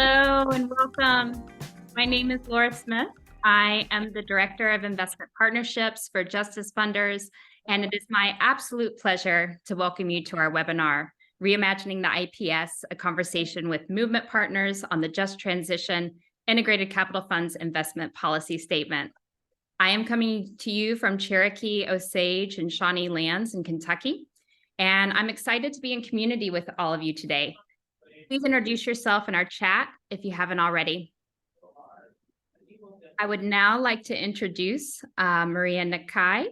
Hello and welcome. My name is Laura Smith. I am the Director of Investment Partnerships for Justice Funders, and it is my absolute pleasure to welcome you to our webinar, Reimagining the IPS, a conversation with movement partners on the Just Transition Integrated Capital Funds Investment Policy Statement. I am coming to you from Cherokee, Osage, and Shawnee lands in Kentucky, and I'm excited to be in community with all of you today. Please introduce yourself in our chat if you haven't already. I would now like to introduce Maria Nakai,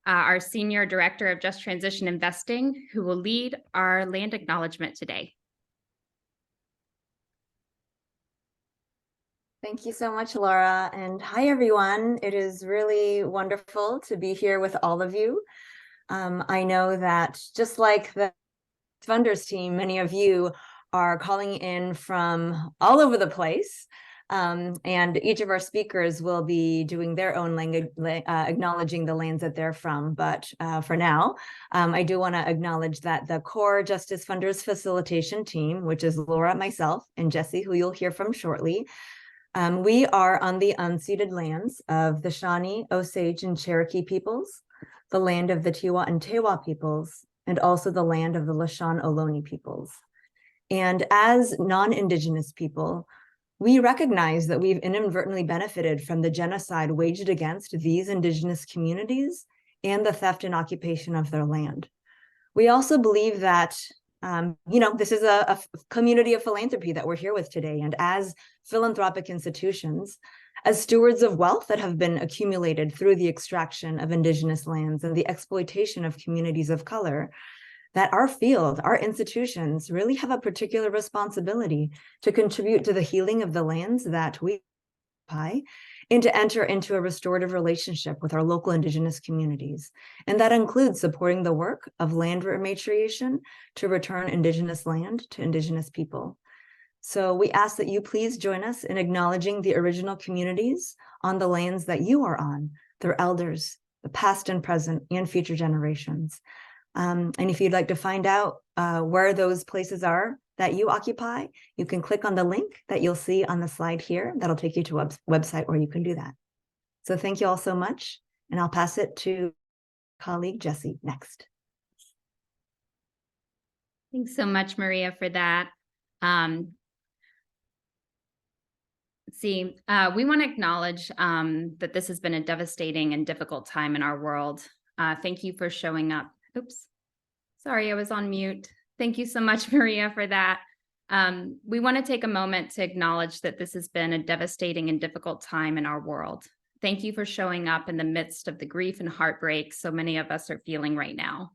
our Senior Director of Just Transition Investing, who will lead our land acknowledgement today. Thank you so much, Laura. And hi, everyone. It is really wonderful to be here with all of you. I know that just like the funders team, many of you are calling in from all over the place. And each of our speakers will be doing their own language, acknowledging the lands that they're from. But for now, I do want to acknowledge that the core Justice Funders Facilitation team, which is Laura, myself, and Jesse, who you'll hear from shortly, we are on the unceded lands of the Shawnee, Osage, and Cherokee peoples, the land of the Tiwa and Tewa peoples, and also the land of the Lishan Ohlone peoples. And as non-Indigenous people, we recognize that we've inadvertently benefited from the genocide waged against these Indigenous communities and the theft and occupation of their land. We also believe that this is a community of philanthropy that we're here with today. And as philanthropic institutions, as stewards of wealth that have been accumulated through the extraction of Indigenous lands and the exploitation of communities of color, that our field, our institutions really have a particular responsibility to contribute to the healing of the lands that we occupy and to enter into a restorative relationship with our local Indigenous communities. And that includes supporting the work of land rematriation to return Indigenous land to Indigenous people. So we ask that you please join us in acknowledging the original communities on the lands that you are on, their elders, the past and present and future generations. And if you'd like to find out where those places are that you occupy, you can click on the link that you'll see on the slide here. That'll take you to a website where you can do that. So thank you all so much. And I'll pass it to colleague Jesse next. Thanks so much, Maria, for that. We want to acknowledge that this has been a devastating and difficult time in our world. Thank you for showing up. Oops, sorry, I was on mute. Thank you so much, Maria, for that. We want to take a moment to acknowledge that this has been a devastating and difficult time in our world. Thank you for showing up in the midst of the grief and heartbreak so many of us are feeling right now.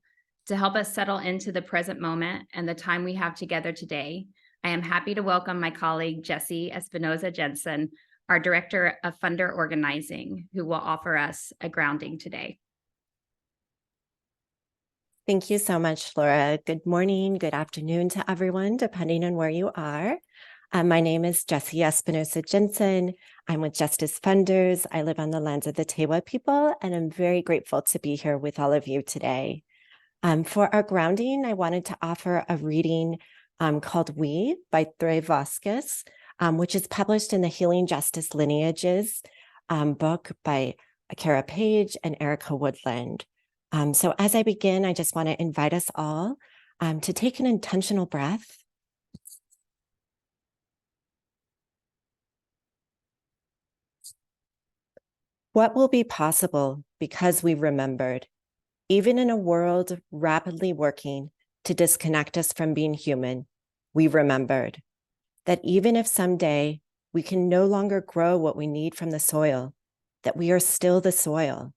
To help us settle into the present moment and the time we have together today, I am happy to welcome my colleague, Jessie Espinoza Jensen, our Director of Funder Organizing, who will offer us a grounding today. Thank you so much, Laura. Good morning, good afternoon to everyone, depending on where you are. My name is Jessie Espinoza Jensen. I'm with Justice Funders. I live on the lands of the Tewa people, and I'm very grateful to be here with all of you today. For our grounding, I wanted to offer a reading called We by Tre Vasquez, which is published in the Healing Justice Lineages book by Kara Page and Erica Woodland. So as I begin, I just want to invite us all to take an intentional breath. What will be possible because we remembered, even in a world rapidly working to disconnect us from being human, we remembered that even if someday we can no longer grow what we need from the soil, that we are still the soil,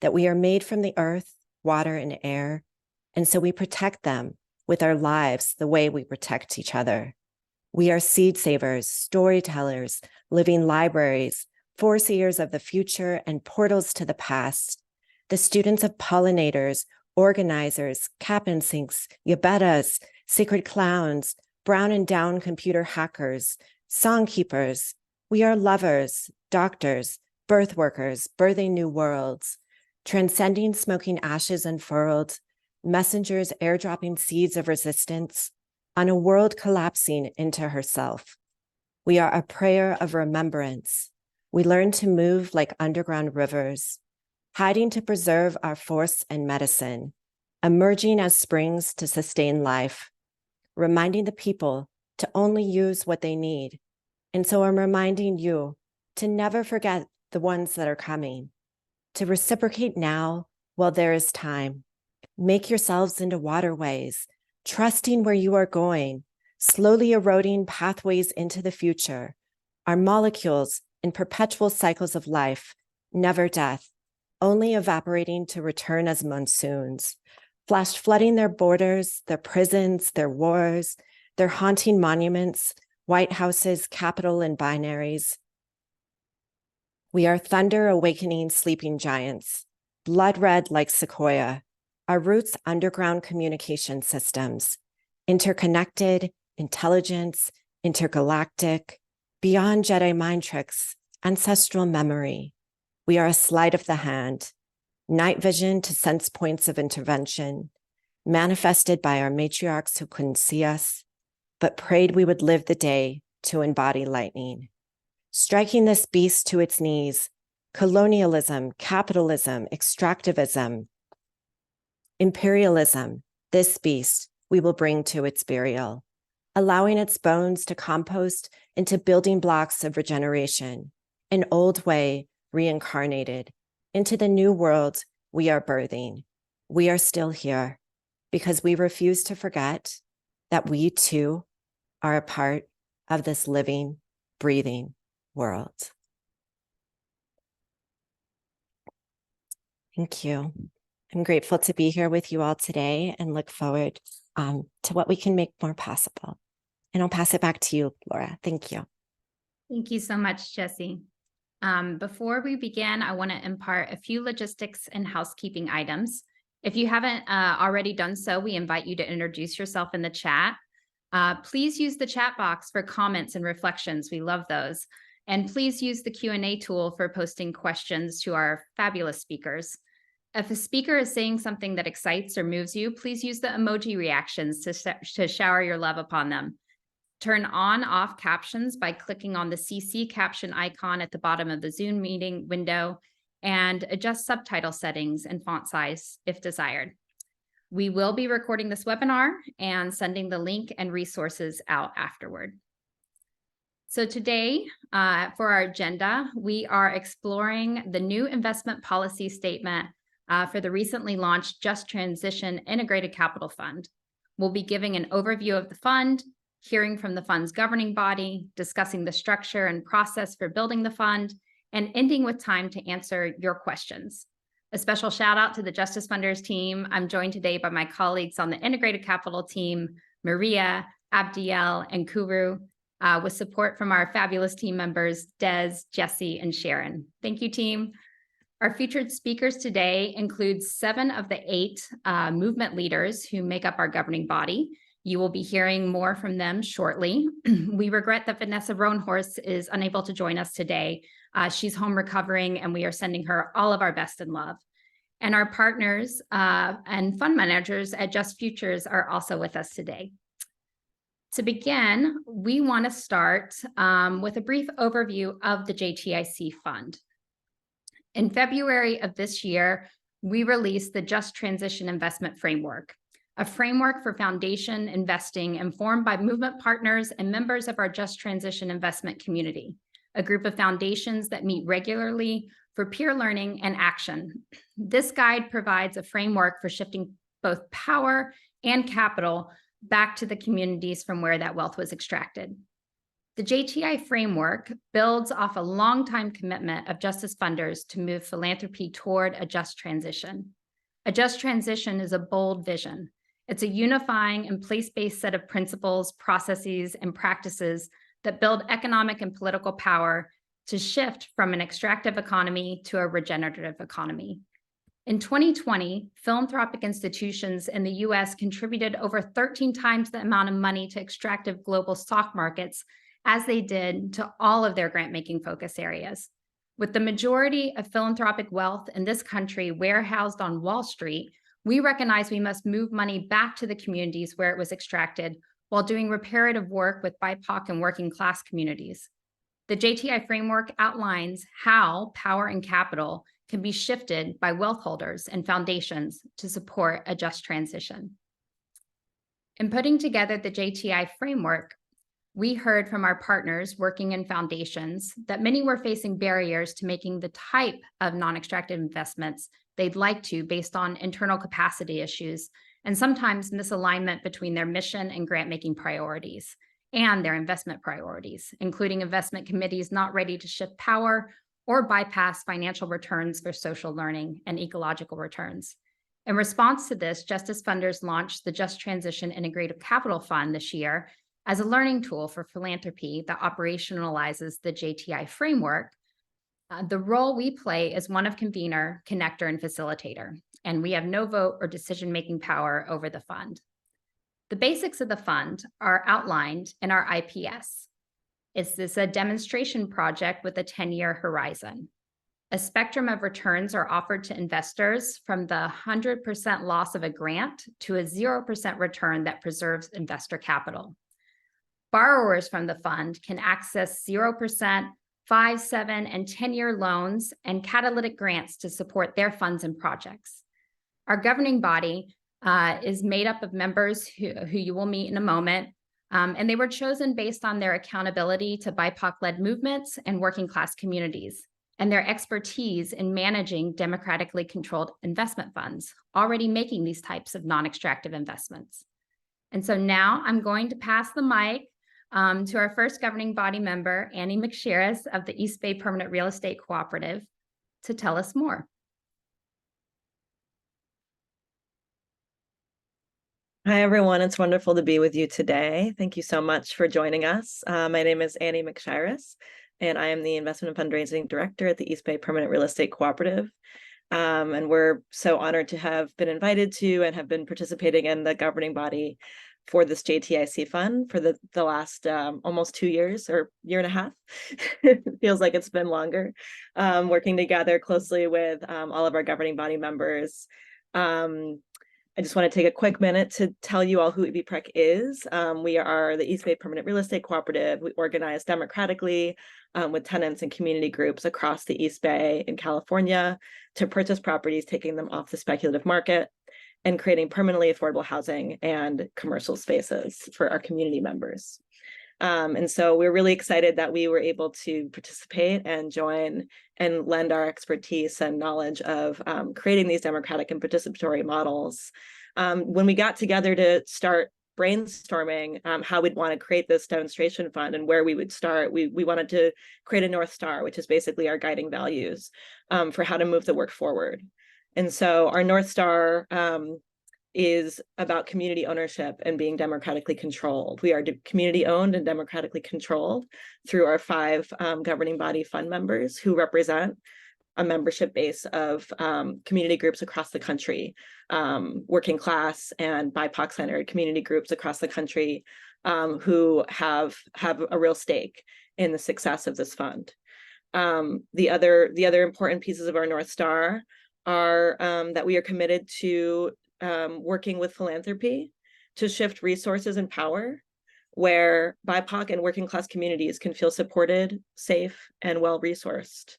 that we are made from the earth, water, and air, and so we protect them with our lives the way we protect each other. We are seed savers, storytellers, living libraries, foreseers of the future and portals to the past, the students of pollinators, organizers, cap and sinks, yabetas, sacred clowns, brown and down computer hackers, song keepers. We are lovers, doctors, birth workers, birthing new worlds, transcending smoking ashes unfurled, messengers airdropping seeds of resistance on a world collapsing into herself. We are a prayer of remembrance. We learn to move like underground rivers, hiding to preserve our force and medicine, emerging as springs to sustain life, reminding the people to only use what they need. And so I'm reminding you to never forget the ones that are coming, to reciprocate now while there is time. Make yourselves into waterways, trusting where you are going, slowly eroding pathways into the future, our molecules in perpetual cycles of life, never death, only evaporating to return as monsoons, flash flooding their borders, their prisons, their wars, their haunting monuments, White Houses, Capitol, and binaries. We are thunder awakening sleeping giants, blood red like sequoia, our roots underground communication systems, interconnected, intelligence, intergalactic, beyond Jedi mind tricks, ancestral memory. We are a sleight of the hand, night vision to sense points of intervention, manifested by our matriarchs who couldn't see us, but prayed we would live the day to embody lightning. Striking this beast to its knees, colonialism, capitalism, extractivism, imperialism, this beast we will bring to its burial, allowing its bones to compost into building blocks of regeneration, an old way reincarnated into the new world we are birthing. We are still here because we refuse to forget that we too are a part of this living, breathing world. Thank you. I'm grateful to be here with you all today and look forward to what we can make more possible. And I'll pass it back to you, Laura. Thank you. Thank you so much, Jessie. Before we begin, I want to impart a few logistics and housekeeping items. If you haven't already done so, we invite you to introduce yourself in the chat. Please use the chat box for comments and reflections. We love those. And please use the Q&A tool for posting questions to our fabulous speakers. If a speaker is saying something that excites or moves you, please use the emoji reactions to shower your love upon them. Turn on/off captions by clicking on the CC caption icon at the bottom of the Zoom meeting window and adjust subtitle settings and font size if desired. We will be recording this webinar and sending the link and resources out afterward. So today, for our agenda, we are exploring the new investment policy statement for the recently launched Just Transition Integrated Capital Fund. We'll be giving an overview of the fund, hearing from the fund's governing body, discussing the structure and process for building the fund, and ending with time to answer your questions. A special shout out to the Justice Funders team. I'm joined today by my colleagues on the Integrated Capital team, Maria, Abdiel, and Kuru, with support from our fabulous team members, Des, Jessie, and Sharon. Thank you, team. Our featured speakers today include 7 of the 8 movement leaders who make up our governing body. You will be hearing more from them shortly. We regret that Vanessa Roanhorse is unable to join us today. She's home recovering, and we are sending her all of our best and love. And our partners and fund managers at Just Futures are also with us today. To begin, we want to start with a brief overview of the JTIC Fund. In February of this year, we released the Just Transition Investment Framework, a framework for foundation investing informed by movement partners and members of our Just Transition investment community, a group of foundations that meet regularly for peer learning and action. This guide provides a framework for shifting both power and capital back to the communities from where that wealth was extracted. The JTI framework builds off a longtime commitment of justice funders to move philanthropy toward a just transition. A just transition is a bold vision. It's a unifying and place-based set of principles, processes, and practices that build economic and political power to shift from an extractive economy to a regenerative economy. In 2020, philanthropic institutions in the US contributed over 13 times the amount of money to extractive global stock markets as they did to all of their grant-making focus areas. With the majority of philanthropic wealth in this country warehoused on Wall Street, we recognize we must move money back to the communities where it was extracted while doing reparative work with BIPOC and working class communities. The JTI framework outlines how power and capital can be shifted by wealth holders and foundations to support a just transition. In putting together the JTI framework, we heard from our partners working in foundations that many were facing barriers to making the type of non-extractive investments they'd like to based on internal capacity issues and sometimes misalignment between their mission and grant-making priorities and their investment priorities, including investment committees not ready to shift power or bypass financial returns for social learning and ecological returns. In response to this, Justice Funders launched the Just Transition Integrative Capital Fund this year as a learning tool for philanthropy that operationalizes the JTI framework. The role we play is one of convener, connector, and facilitator, and we have no vote or decision-making power over the fund. The basics of the fund are outlined in our IPS. Is this a demonstration project with a 10-year horizon? A spectrum of returns are offered to investors from the 100% loss of a grant to a 0% return that preserves investor capital. Borrowers from the fund can access 0%, 5, 7, and 10-year loans and catalytic grants to support their funds and projects. Our governing body is made up of members who you will meet in a moment, and they were chosen based on their accountability to BIPOC-led movements and working class communities, and their expertise in managing democratically controlled investment funds, already making these types of non-extractive investments. And so now I'm going to pass the mic to our first governing body member, Annie McSherris of the East Bay Permanent Real Estate Cooperative, to tell us more. Hi, everyone. It's wonderful to be with you today. Thank you so much for joining us. My name is Annie McSherris, and I am the Investment and Fundraising Director at the East Bay Permanent Real Estate Cooperative. And we're so honored to have been invited to and have been participating in the governing body for this JTIC Fund for the last almost 2 years or year and a half. It feels like it's been longer, working together closely with all of our governing body members. I just want to take a quick minute to tell you all who BIPOC is. We are the East Bay Permanent Real Estate Cooperative. We organize democratically with tenants and community groups across the East Bay in California to purchase properties, taking them off the speculative market and creating permanently affordable housing and commercial spaces for our community members. And so we're really excited that we were able to participate and join and lend our expertise and knowledge of creating these democratic and participatory models. When we got together to start brainstorming how we'd want to create this demonstration fund and where we would start, we wanted to create a North Star, which is basically our guiding values for how to move the work forward. And so our North Star is about community ownership and being democratically controlled. We are community owned and democratically controlled through our 5 governing body fund members who represent a membership base of community groups across the country, working class and BIPOC-centered community groups across the country who have a real stake in the success of this fund. The other important pieces of our North Star are that we are committed to working with philanthropy to shift resources and power where BIPOC and working class communities can feel supported, safe, and well-resourced.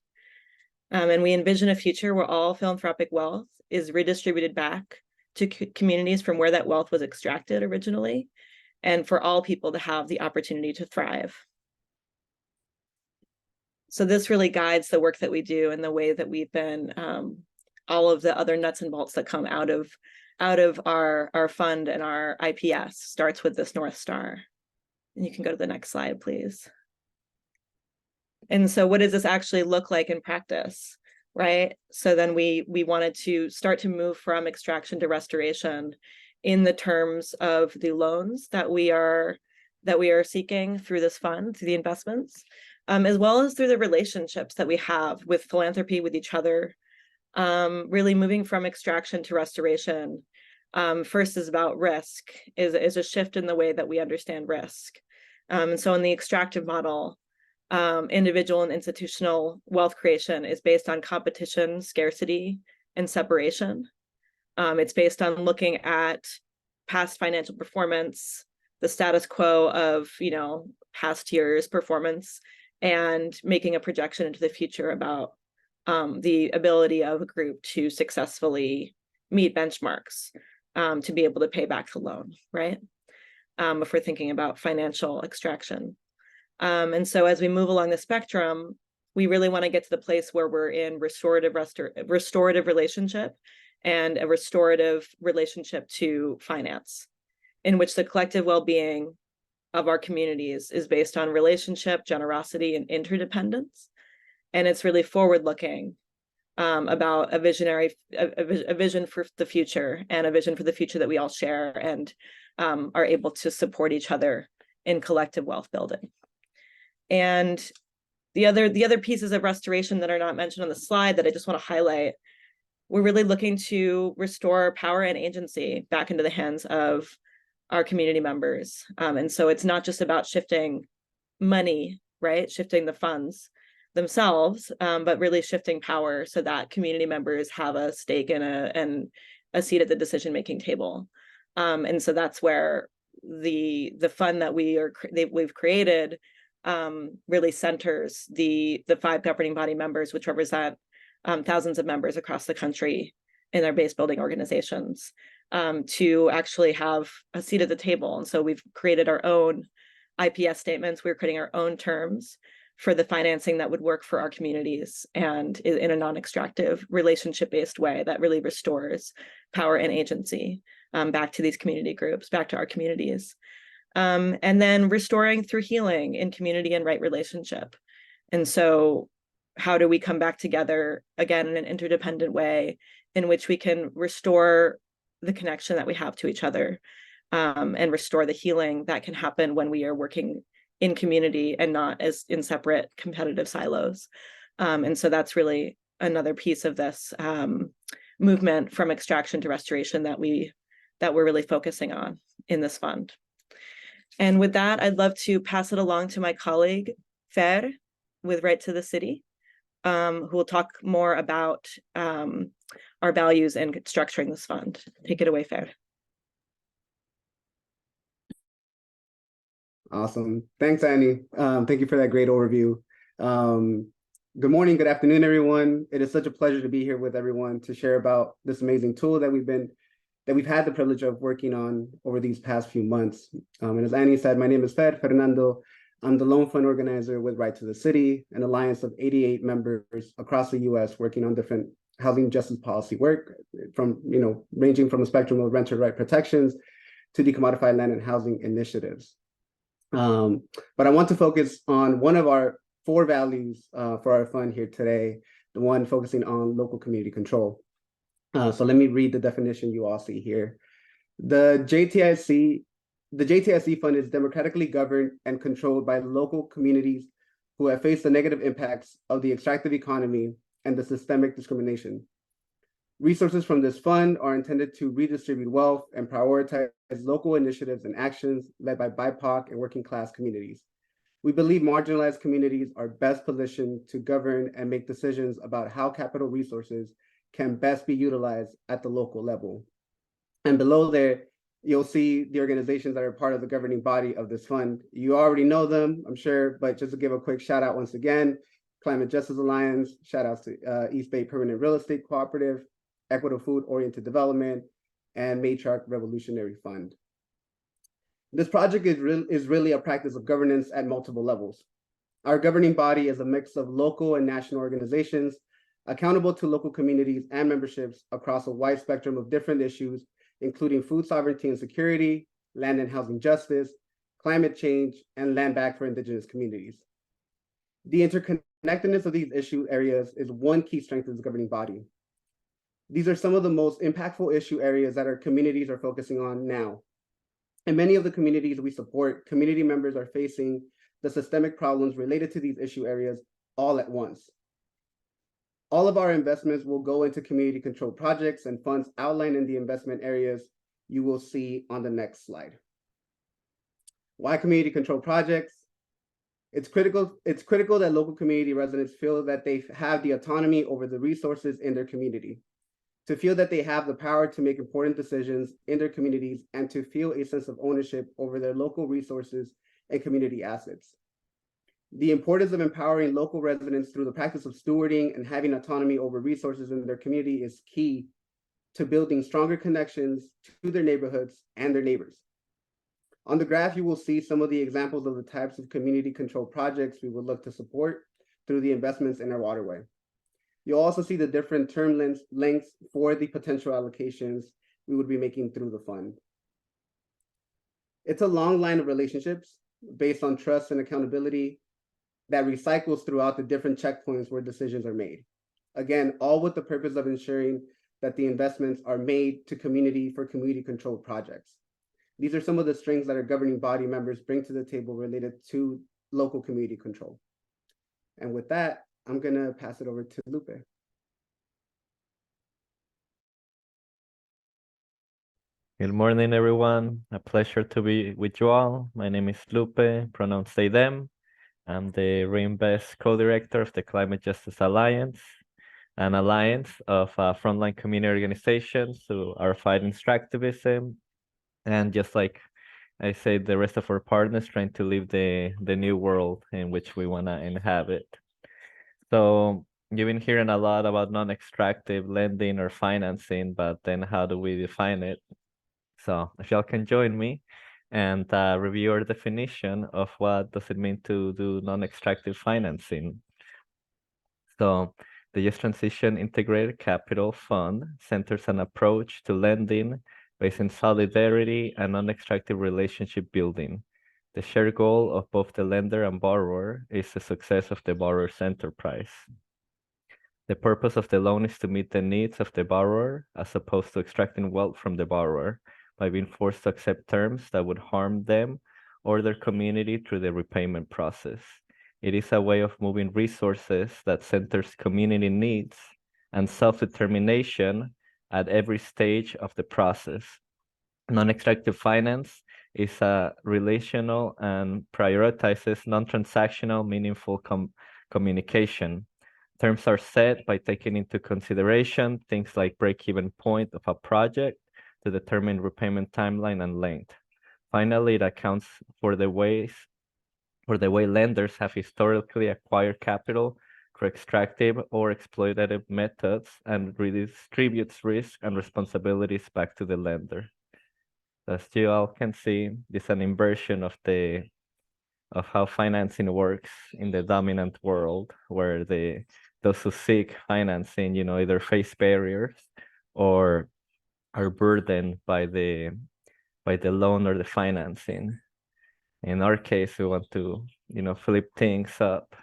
And we envision a future where all philanthropic wealth is redistributed back to communities from where that wealth was extracted originally, and for all people to have the opportunity to thrive. So this really guides the work that we do and the way that we've been, all of the other nuts and bolts that come out of our fund and our IPS starts with this North Star. And you can go to the next slide, please. And so what does this actually look like in practice, right? So then we wanted to start to move from extraction to restoration in the terms of the loans that we are seeking through this fund, through the investments, as well as through the relationships that we have with philanthropy, with each other. Really moving from extraction to restoration. First is about risk, is a shift in the way that we understand risk. And so in the extractive model, individual and institutional wealth creation is based on competition, scarcity, and separation. It's based on looking at past financial performance, the status quo of, past years' performance and making a projection into the future about the ability of a group to successfully meet benchmarks to be able to pay back the loan, right? If we're thinking about financial extraction. And so as we move along the spectrum, we really want to get to the place where we're in restorative relationship and a restorative relationship to finance, in which the collective well-being of our communities is based on relationship, generosity, and interdependence. And it's really forward-looking about a vision for the future, and a vision for the future that we all share and are able to support each other in collective wealth building. And the other pieces of restoration that are not mentioned on the slide that I just want to highlight, we're really looking to restore power and agency back into the hands of our community members. And so it's not just about shifting money, right? Shifting the funds themselves, but really shifting power so that community members have a stake in a seat at the decision-making table. And so that's where the fund that we've created really centers the 5 governing body members, which represent thousands of members across the country in their base building organizations, to actually have a seat at the table. And so we've created our own IPS statements. We're creating our own terms for the financing that would work for our communities, and in a non-extractive, relationship-based way that really restores power and agency back to these community groups, back to our communities. And then restoring through healing in community and right relationship. And so how do we come back together again in an interdependent way in which we can restore the connection that we have to each other, and restore the healing that can happen when we are working in community and not as in separate competitive silos. And so that's really another piece of this movement from extraction to restoration that we're really focusing on in this fund. And with that, I'd love to pass it along to my colleague, Fer, with Right to the City, who will talk more about our values in structuring this fund. Take it away, Fer. Awesome. Thanks, Annie. Thank you for that great overview. Good morning, good afternoon, everyone. It is such a pleasure to be here with everyone to share about this amazing tool that we've had the privilege of working on over these past few months. And as Annie said, my name is Fernando. I'm the loan fund organizer with Right to the City, an alliance of 88 members across the U.S. working on different housing justice policy work, from ranging from the spectrum of renter right protections to decommodified land and housing initiatives. But I want to focus on one of our 4 values for our fund here today, the one focusing on local community control. So let me read the definition you all see here. The JTIC Fund is democratically governed and controlled by local communities who have faced the negative impacts of the extractive economy and the systemic discrimination. Resources from this fund are intended to redistribute wealth and prioritize local initiatives and actions led by BIPOC and working class communities. We believe marginalized communities are best positioned to govern and make decisions about how capital resources can best be utilized at the local level. And below there, you'll see the organizations that are part of the governing body of this fund. You already know them, I'm sure, but just to give a quick shout out once again, Climate Justice Alliance, shout outs to East Bay Permanent Real Estate Cooperative, Equitable Food Oriented Development, and Matriarch Revolutionary Fund. This project is really a practice of governance at multiple levels. Our governing body is a mix of local and national organizations accountable to local communities and memberships across a wide spectrum of different issues, including food sovereignty and security, land and housing justice, climate change, and land back for Indigenous communities. The interconnectedness of these issue areas is one key strength of the governing body. These are some of the most impactful issue areas that our communities are focusing on now. In many of the communities we support, community members are facing the systemic problems related to these issue areas all at once. All of our investments will go into community controlled projects and funds outlined in the investment areas you will see on the next slide. Why community controlled projects? It's critical that local community residents feel that they have the autonomy over the resources in their community. to feel that they have the power to make important decisions in their communities, and to feel a sense of ownership over their local resources and community assets. The importance of empowering local residents through the practice of stewarding and having autonomy over resources in their community is key to building stronger connections to their neighborhoods and their neighbors. On the graph, you will see some of the examples of the types of community control projects we would look to support through the investments in our waterway. You'll also see the different term lengths for the potential allocations we would be making through the fund. It's a long line of relationships based on trust and accountability that recycles throughout the different checkpoints where decisions are made. Again, all with the purpose of ensuring that the investments are made to community for community controlled projects. These are some of the strengths that our governing body members bring to the table related to local community control. And with that, I'm gonna pass it over to Lupe. Good morning, everyone. A pleasure to be with you all. My name is Lupe, pronouns they, them. I'm the Reinvest co-director of the Climate Justice Alliance, an alliance of frontline community organizations who are fighting extractivism. And just like I say, the rest of our partners trying to live the new world in which we wanna inhabit. So you've been hearing a lot about non-extractive lending or financing, but then how do we define it? So if y'all can join me and review our definition of what does it mean to do non-extractive financing. So the Just Transition Integrated Capital Fund centers an approach to lending based in solidarity and non-extractive relationship building. The shared goal of both the lender and borrower is the success of the borrower's enterprise. The purpose of the loan is to meet the needs of the borrower as opposed to extracting wealth from the borrower by being forced to accept terms that would harm them or their community through the repayment process. It is a way of moving resources that centers community needs and self-determination at every stage of the process. Non-extractive finance is relational and prioritizes non-transactional, meaningful communication. Terms are set by taking into consideration things like break-even point of a project to determine repayment timeline and length. Finally, it accounts for the way lenders have historically acquired capital through extractive or exploitative methods and redistributes risk and responsibilities back to the lender. As you all can see, this is an inversion of how financing works in the dominant world, where those who seek financing, either face barriers or are burdened by the loan or the financing. In our case, we want to, flip things up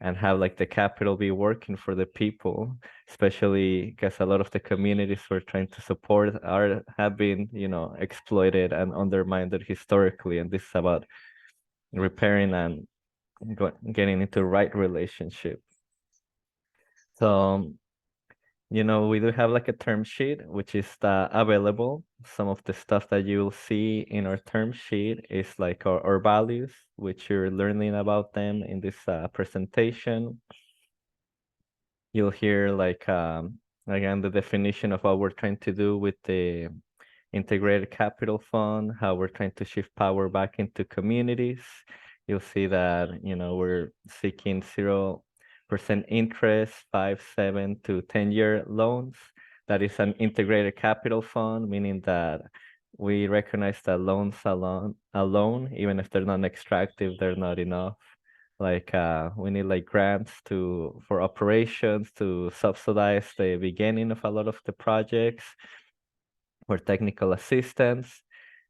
and have like the capital be working for the people, especially because a lot of the communities we're trying to support have been, exploited and undermined historically. And this is about repairing and getting into right relationship. So, we do have like a term sheet, which is available. Some of the stuff that you'll see in our term sheet is like our values, which you're learning about them in this presentation. You'll hear like, again, the definition of what we're trying to do with the Integrated Capital Fund, how we're trying to shift power back into communities. You'll see that, we're seeking 0% interest, 5, 7 to 10-year loans. That is an integrated capital fund, meaning that we recognize that loans alone, even if they're not extractive, they're not enough. Like we need like grants for operations to subsidize the beginning of a lot of the projects, or technical assistance.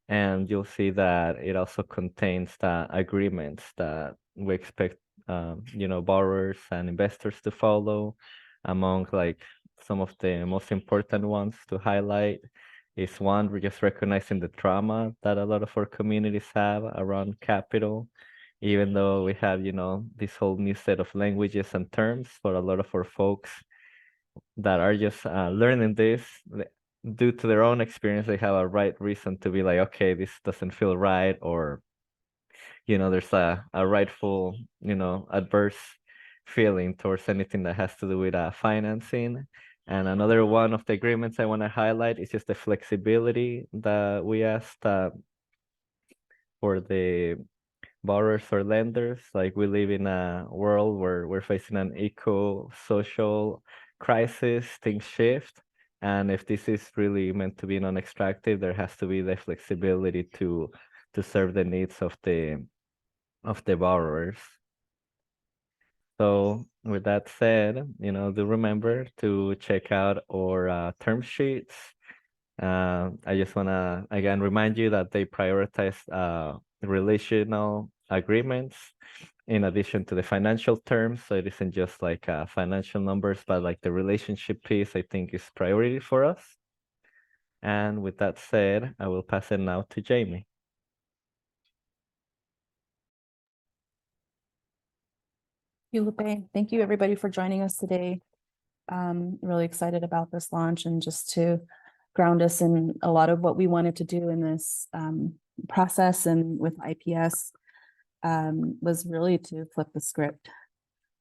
And you'll see that it also contains the agreements that we expect borrowers and investors to follow. Among like some of the most important ones to highlight is one, we're just recognizing the trauma that a lot of our communities have around capital, even though we have, this whole new set of languages and terms for a lot of our folks that are just learning this. Due to their own experience, they have a right reason to be like, okay, this doesn't feel right, or there's a rightful, adverse feeling towards anything that has to do with financing. And another one of the agreements I want to highlight is just the flexibility that we asked for the borrowers or lenders. Like, we live in a world where we're facing an eco-social crisis, things shift. And if this is really meant to be non-extractive, there has to be the flexibility to serve the needs of the borrowers. So with that said, do remember to check out our term sheets. I just want to again remind you that they prioritize relational agreements in addition to the financial terms. So it isn't just like financial numbers, but like the relationship piece, I think, is priority for us. And with that said, I will pass it now to Jamie. Thank you, Lupe. Thank you, everybody, for joining us today. Really excited about this launch, and just to ground us in a lot of what we wanted to do in this process and with IPS was really to flip the script.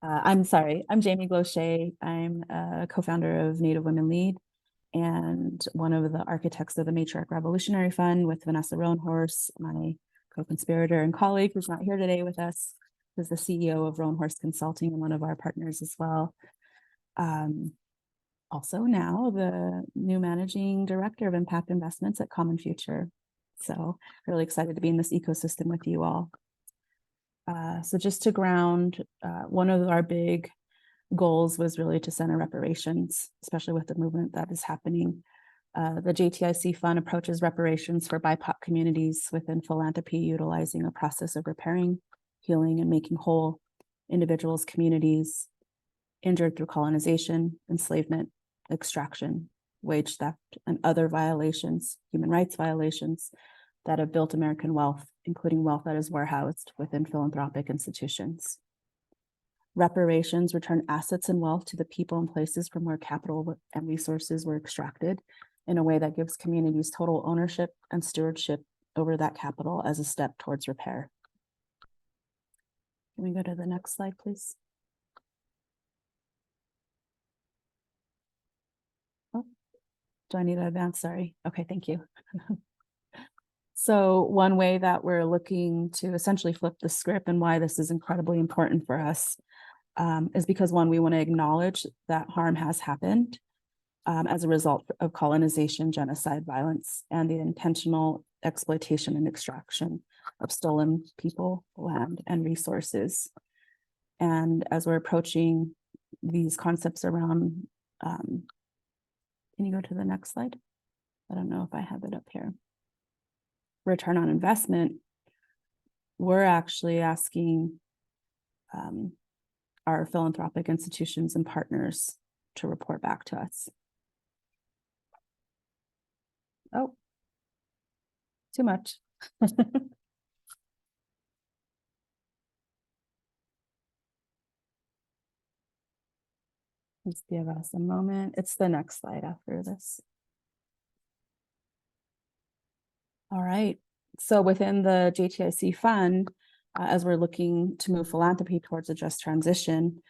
I'm Jamie Glochet. I'm a co-founder of Native Women Lead and one of the architects of the Matriarch Revolutionary Fund with Vanessa Roanhorse, my co-conspirator and colleague who's not here today with us, who's the CEO of Roanhorse Consulting and one of our partners as well. Also now the new managing director of impact investments at Common Future. So really excited to be in this ecosystem with you all. So just to ground, one of our big goals was really to center reparations, especially with the movement that is happening. The JTIC Fund approaches reparations for BIPOC communities within philanthropy, utilizing a process of repairing, healing, and making whole individuals, communities injured through colonization, enslavement, extraction, wage theft, and other violations, human rights violations that have built American wealth, including wealth that is warehoused within philanthropic institutions. Reparations return assets and wealth to the people and places from where capital and resources were extracted in a way that gives communities total ownership and stewardship over that capital as a step towards repair. Can we go to the next slide, please? Oh, do I need to advance? Sorry. Okay, thank you. So one way that we're looking to essentially flip the script and why this is incredibly important for us is because, one, we want to acknowledge that harm has happened as a result of colonization, genocide, violence, and the intentional exploitation and extraction of stolen people, land, and resources. And as we're approaching these concepts around, can you go to the next slide? I don't know if I have it up here. Return on investment, we're actually asking our philanthropic institutions and partners to report back to us. Oh, too much. Just give us a moment. It's the next slide after this. All right. So within the JTIC Fund, as we're looking to move philanthropy towards a just transition,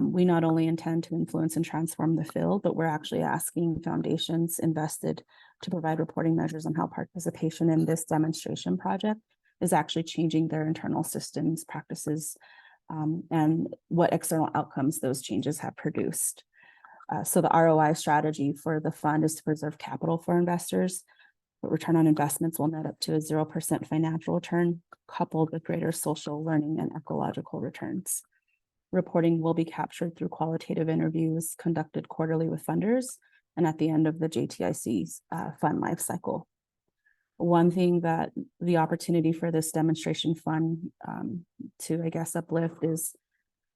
we not only intend to influence and transform the field, but we're actually asking foundations invested to provide reporting measures on how participation in this demonstration project is actually changing their internal systems, practices, and what external outcomes those changes have produced. So the ROI strategy for the fund is to preserve capital for investors, but return on investments will net up to a 0% financial return, coupled with greater social, learning, and ecological returns. Reporting will be captured through qualitative interviews conducted quarterly with funders and at the end of the JTIC's fund life cycle. One thing that the opportunity for this demonstration fund to, I guess, uplift is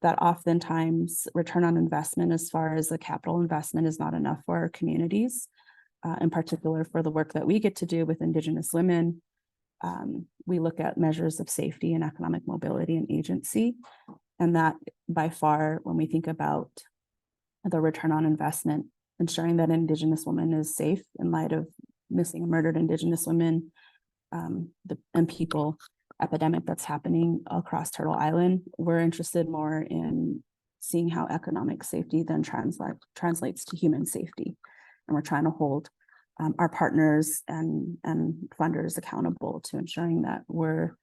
that oftentimes return on investment as far as the capital investment is not enough for our communities, in particular for the work that we get to do with Indigenous women. We look at measures of safety and economic mobility and agency, and that by far, when we think about the return on investment, ensuring that Indigenous woman is safe in light of missing and murdered Indigenous women and people epidemic that's happening across Turtle Island. We're interested more in seeing how economic safety then translates to human safety. And we're trying to hold our partners and funders accountable to ensuring that we're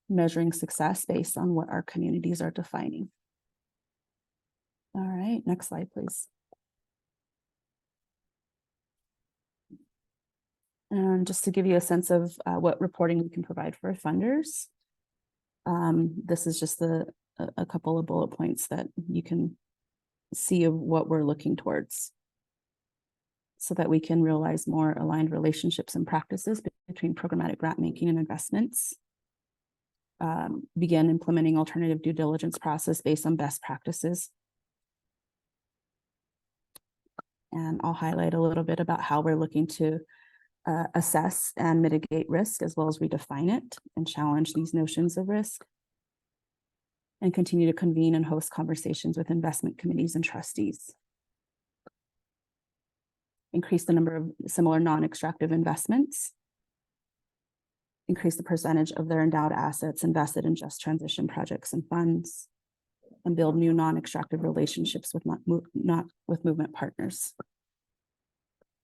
measuring success based on what our communities are defining. All right, next slide, please. And just to give you a sense of what reporting we can provide for funders, this is just a couple of bullet points that you can see of what we're looking towards, so that we can realize more aligned relationships and practices between programmatic grant making and investments. Begin implementing alternative due diligence process based on best practices. And I'll highlight a little bit about how we're looking to assess and mitigate risk, as well as redefine it and challenge these notions of risk. And continue to convene and host conversations with investment committees and trustees. Increase the number of similar non-extractive investments. Increase the percentage of their endowed assets invested in just transition projects and funds. And build new non-extractive relationships with movement partners.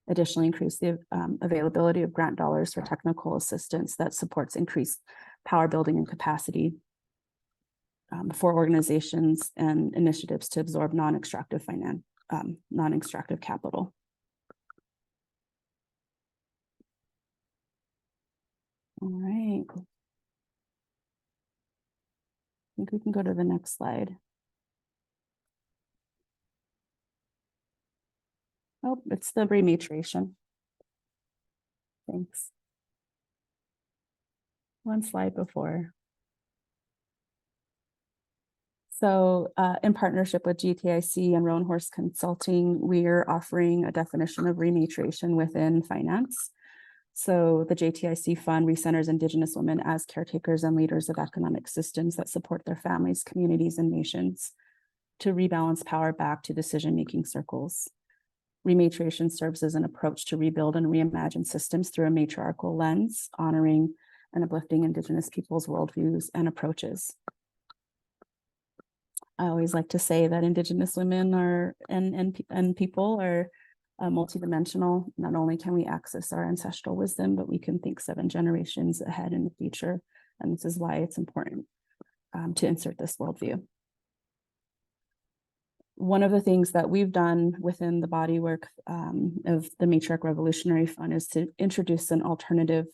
Additionally, increase the availability of grant dollars for technical assistance that supports increased power building and capacity for organizations and initiatives to absorb non-extractive capital. All right. I think we can go to the next slide. Oh, it's the rematriation. Thanks. One slide before. So in partnership with JTIC and Rowan Horse Consulting, we're offering a definition of rematriation within finance. So the JTIC Fund recenters Indigenous women as caretakers and leaders of economic systems that support their families, communities, and nations to rebalance power back to decision-making circles. Rematriation serves as an approach to rebuild and reimagine systems through a matriarchal lens, honoring and uplifting Indigenous peoples' worldviews and approaches. I always like to say that Indigenous women are and people are multidimensional. Not only can we access our ancestral wisdom, but we can think 7 generations ahead in the future. And this is why it's important to insert this worldview. One of the things that we've done within the body work of the Matriarch Revolutionary Fund is to introduce an alternative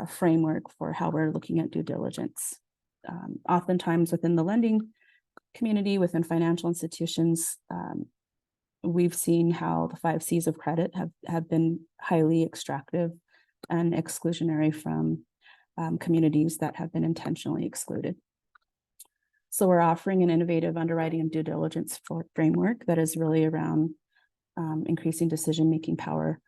framework for how we're looking at due diligence. Oftentimes within the lending community, within financial institutions, we've seen how the 5 C's of credit have been highly extractive and exclusionary from communities that have been intentionally excluded. So we're offering an innovative underwriting and due diligence framework that is really around increasing decision-making power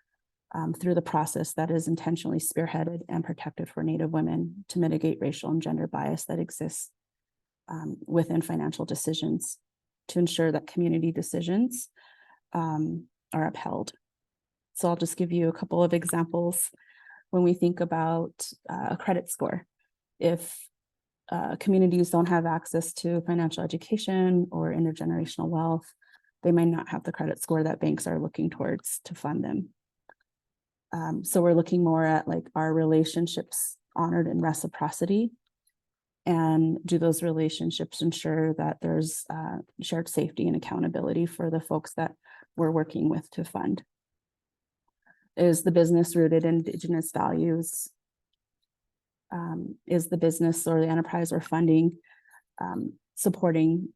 through the process that is intentionally spearheaded and protected for Native women to mitigate racial and gender bias that exists within financial decisions to ensure that community decisions are upheld. So I'll just give you a couple of examples when we think about a credit score. If communities don't have access to financial education or intergenerational wealth, they might not have the credit score that banks are looking towards to fund them. So we're looking more at like, our relationships honored in reciprocity, and do those relationships ensure that there's shared safety and accountability for the folks that we're working with to fund? Is the business rooted in Indigenous values? Is the business or the enterprise we're funding supporting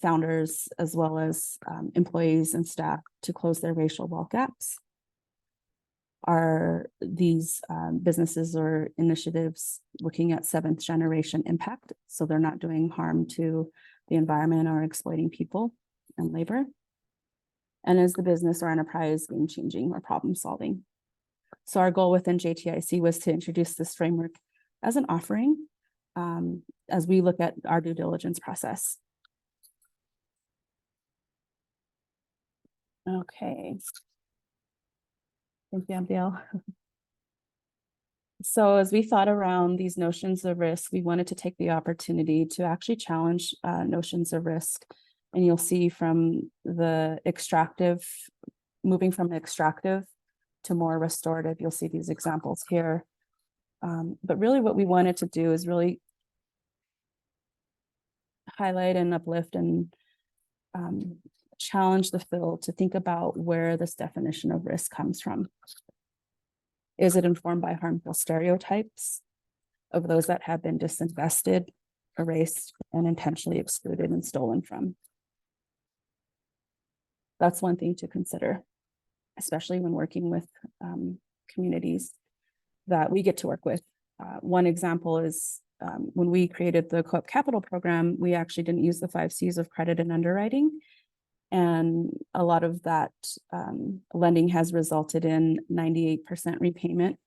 founders as well as employees and staff to close their racial wealth gaps? Are these businesses or initiatives looking at 7th generation impact, so they're not doing harm to the environment or exploiting people and labor? And is the business or enterprise game changing or problem solving? So our goal within JTIC was to introduce this framework as an offering as we look at our due diligence process. Okay. Thank you, Abiel. So as we thought around these notions of risk, we wanted to take the opportunity to actually challenge notions of risk. And you'll see from the extractive, moving from extractive to more restorative, you'll see these examples here. But really what we wanted to do is really highlight and uplift and challenge the field to think about where this definition of risk comes from. Is it informed by harmful stereotypes of those that have been disinvested, erased, and intentionally excluded and stolen from? That's one thing to consider, especially when working with communities that we get to work with. One example is when we created the Co-op Capital program, we actually didn't use the 5 C's of credit and underwriting. And a lot of that lending has resulted in 98% repayment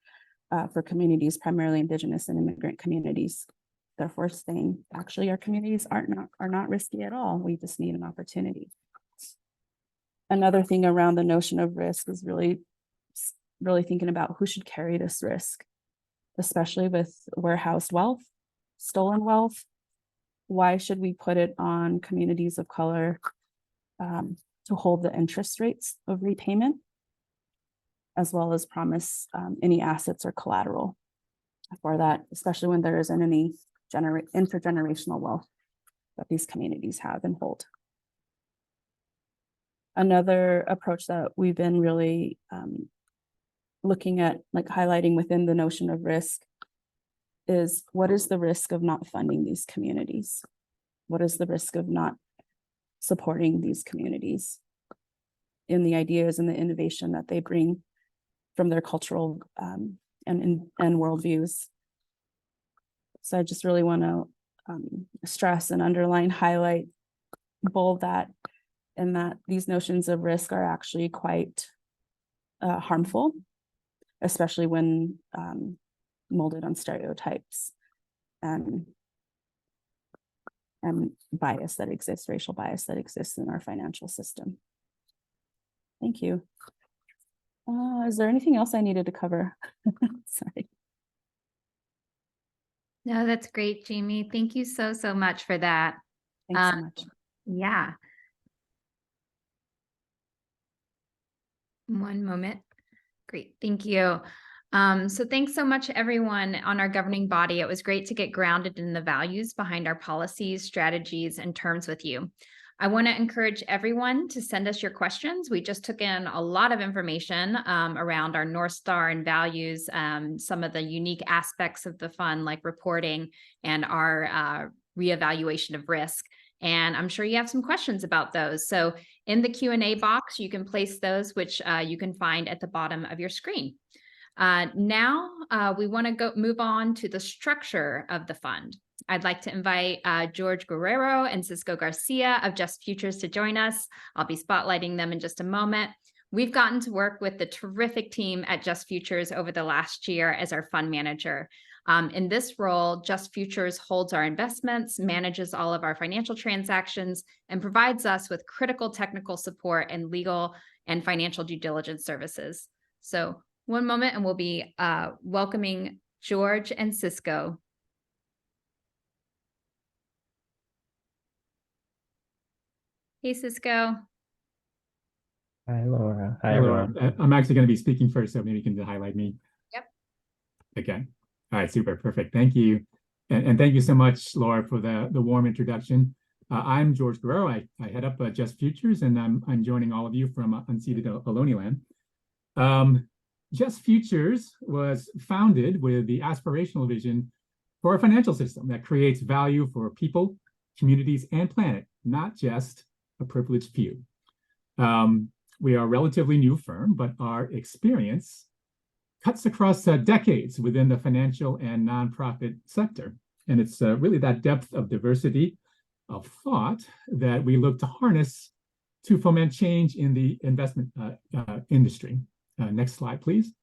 for communities, primarily Indigenous and immigrant communities. Therefore, saying actually our communities are not risky at all. We just need an opportunity. Another thing around the notion of risk is really thinking about who should carry this risk, especially with warehoused wealth, stolen wealth. Why should we put it on communities of color to hold the interest rates of repayment, as well as promise any assets or collateral for that, especially when there isn't any intergenerational wealth that these communities have and hold. Another approach that we've been really looking at, like highlighting within the notion of risk, is what is the risk of not funding these communities? What is the risk of not supporting these communities in the ideas and the innovation that they bring from their cultural and worldviews? So I just really want to stress and underline, highlight, bold that, and that these notions of risk are actually quite harmful, especially when molded on stereotypes and bias that exists, racial bias that exists in our financial system. Thank you. Is there anything else I needed to cover? Sorry. No, that's great, Jamie. Thank you so much for that. Thanks so much. Yeah. One moment. Great. Thank you. So thanks so much, everyone on our governing body. It was great to get grounded in the values behind our policies, strategies, and terms with you. I want to encourage everyone to send us your questions. We just took in a lot of information around our North Star and values, some of the unique aspects of the fund, like reporting and our reevaluation of risk. And I'm sure you have some questions about those. So in the Q&A box, you can place those, which you can find at the bottom of your screen. Now we want to move on to the structure of the fund. I'd like to invite George Guerrero and Cisco Garcia of Just Futures to join us. I'll be spotlighting them in just a moment. We've gotten to work with the terrific team at Just Futures over the last year as our fund manager. In this role, Just Futures holds our investments, manages all of our financial transactions, and provides us with critical technical support and legal and financial due diligence services. So one moment and we'll be welcoming George and Cisco. Hey, Cisco. Hi, Laura. Hi, Hi, Laura. everyone. I'm actually going to be speaking first, so maybe you can highlight me. Yep. Okay. All right, super, perfect. Thank you. And thank you so much, Laura, for the warm introduction. I'm George Guerrero. I head up Just Futures, and I'm joining all of you from unceded Ohlone land. Just Futures was founded with the aspirational vision for a financial system that creates value for people, communities, and planet, not just a privileged few. We are a relatively new firm, but our experience cuts across decades within the financial and nonprofit sector. And it's really that depth of diversity of thought that we look to harness to foment change in the investment industry. Next slide, please.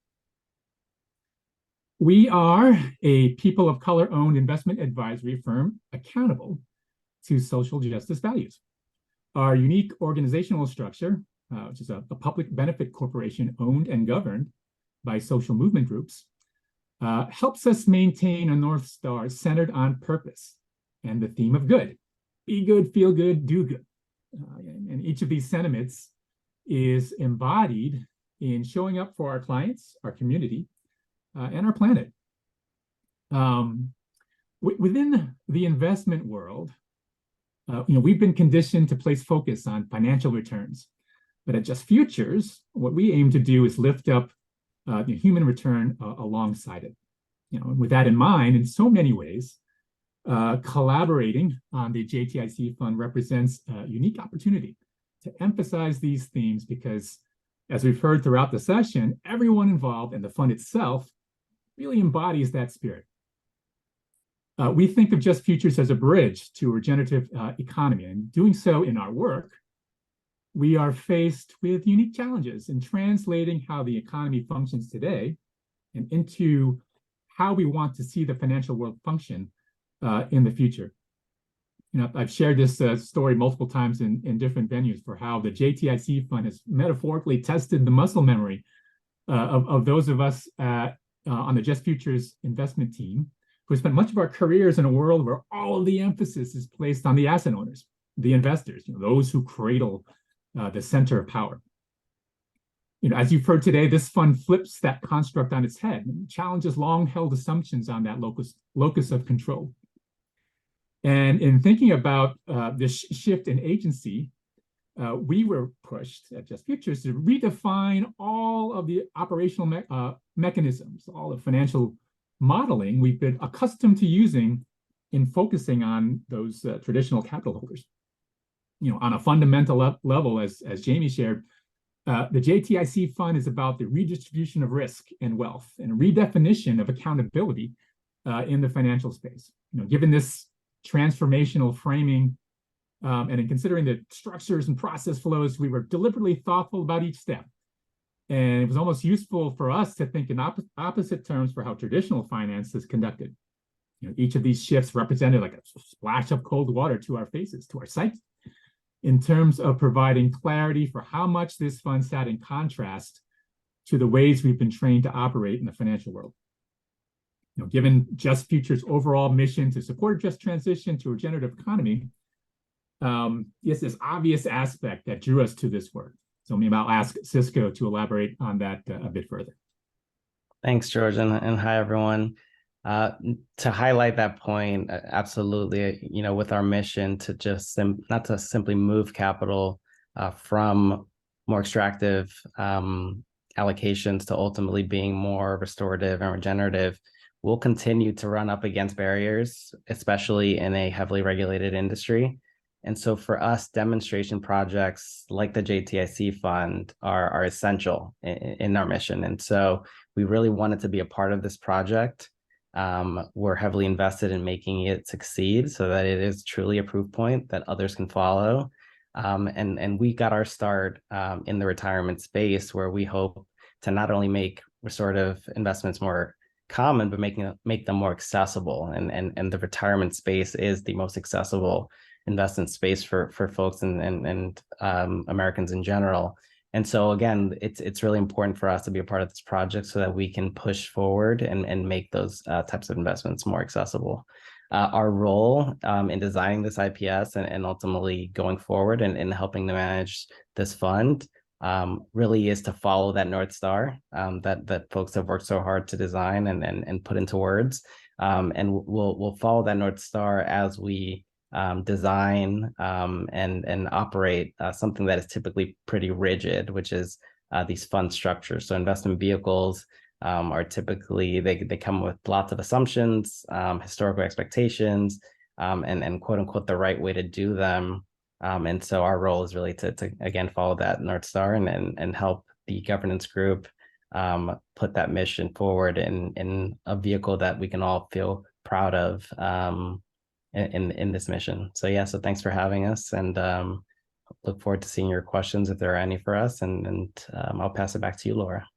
We are a people of color-owned investment advisory firm accountable to social justice values. Our unique organizational structure, which is a public benefit corporation owned and governed by social movement groups, helps us maintain a North Star centered on purpose and the theme of good. Be good, feel good, do good. And each of these sentiments is embodied in showing up for our clients, our community, and our planet. Within the investment world, we've been conditioned to place focus on financial returns. But at Just Futures, what we aim to do is lift up the human return alongside it. With that in mind, in so many ways, collaborating on the JTIC Fund represents a unique opportunity to emphasize these themes because, as we've heard throughout the session, everyone involved and the fund itself really embodies that spirit. We think of Just Futures as a bridge to a regenerative economy, and doing so in our work, we are faced with unique challenges in translating how the economy functions today and into how we want to see the financial world function in the future. I've shared this story multiple times in different venues for how the JTIC Fund has metaphorically tested the muscle memory of those of us on the Just Futures investment team who spent much of our careers in a world where all of the emphasis is placed on the asset owners, the investors, those who cradle the center of power. As you've heard today, this fund flips that construct on its head and challenges long-held assumptions on that locus of control. And in thinking about this shift in agency, we were pushed at Just Futures to redefine all of the operational mechanisms, all the financial modeling we've been accustomed to using in focusing on those traditional capital holders. On a fundamental level, as Jamie shared, the JTIC Fund is about the redistribution of risk and wealth and redefinition of accountability in the financial space. Given this transformational framing and in considering the structures and process flows, we were deliberately thoughtful about each step. And it was almost useful for us to think in opposite terms for how traditional finance is conducted. Each of these shifts represented like a splash of cold water to our faces, to our sight, in terms of providing clarity for how much this fund sat in contrast to the ways we've been trained to operate in the financial world. Given Just Futures' overall mission to support a just transition to a regenerative economy, it's this obvious aspect that drew us to this work. So maybe I'll ask Cisco to elaborate on that a bit further. Thanks, George, and hi, everyone. To highlight that point, absolutely, with our mission to just not to simply move capital from more extractive allocations to ultimately being more restorative and regenerative, we'll continue to run up against barriers, especially in a heavily regulated industry. And so for us, demonstration projects like the JTIC Fund are essential in our mission. And so we really wanted to be a part of this project. We're heavily invested in making it succeed so that it is truly a proof point that others can follow. And we got our start in the retirement space, where we hope to not only make restorative investments more common, but make them more accessible. And the retirement space is the most accessible investment space for folks and Americans in general. And so again, it's really important for us to be a part of this project so that we can push forward and make those types of investments more accessible. Our role in designing this IPS and ultimately going forward and helping to manage this fund really is to follow that North Star that folks have worked so hard to design and put into words. And we'll follow that North Star as we design and operate something that is typically pretty rigid, which is these fund structures. So investment vehicles are typically, they come with lots of assumptions, historical expectations, and quote unquote the right way to do them. And so our role is really to again follow that North Star and help the governance group put that mission forward in a vehicle that we can all feel proud of in this mission. So yeah, so thanks for having us, and look forward to seeing your questions if there are any for us, and I'll pass it back to you, Laura.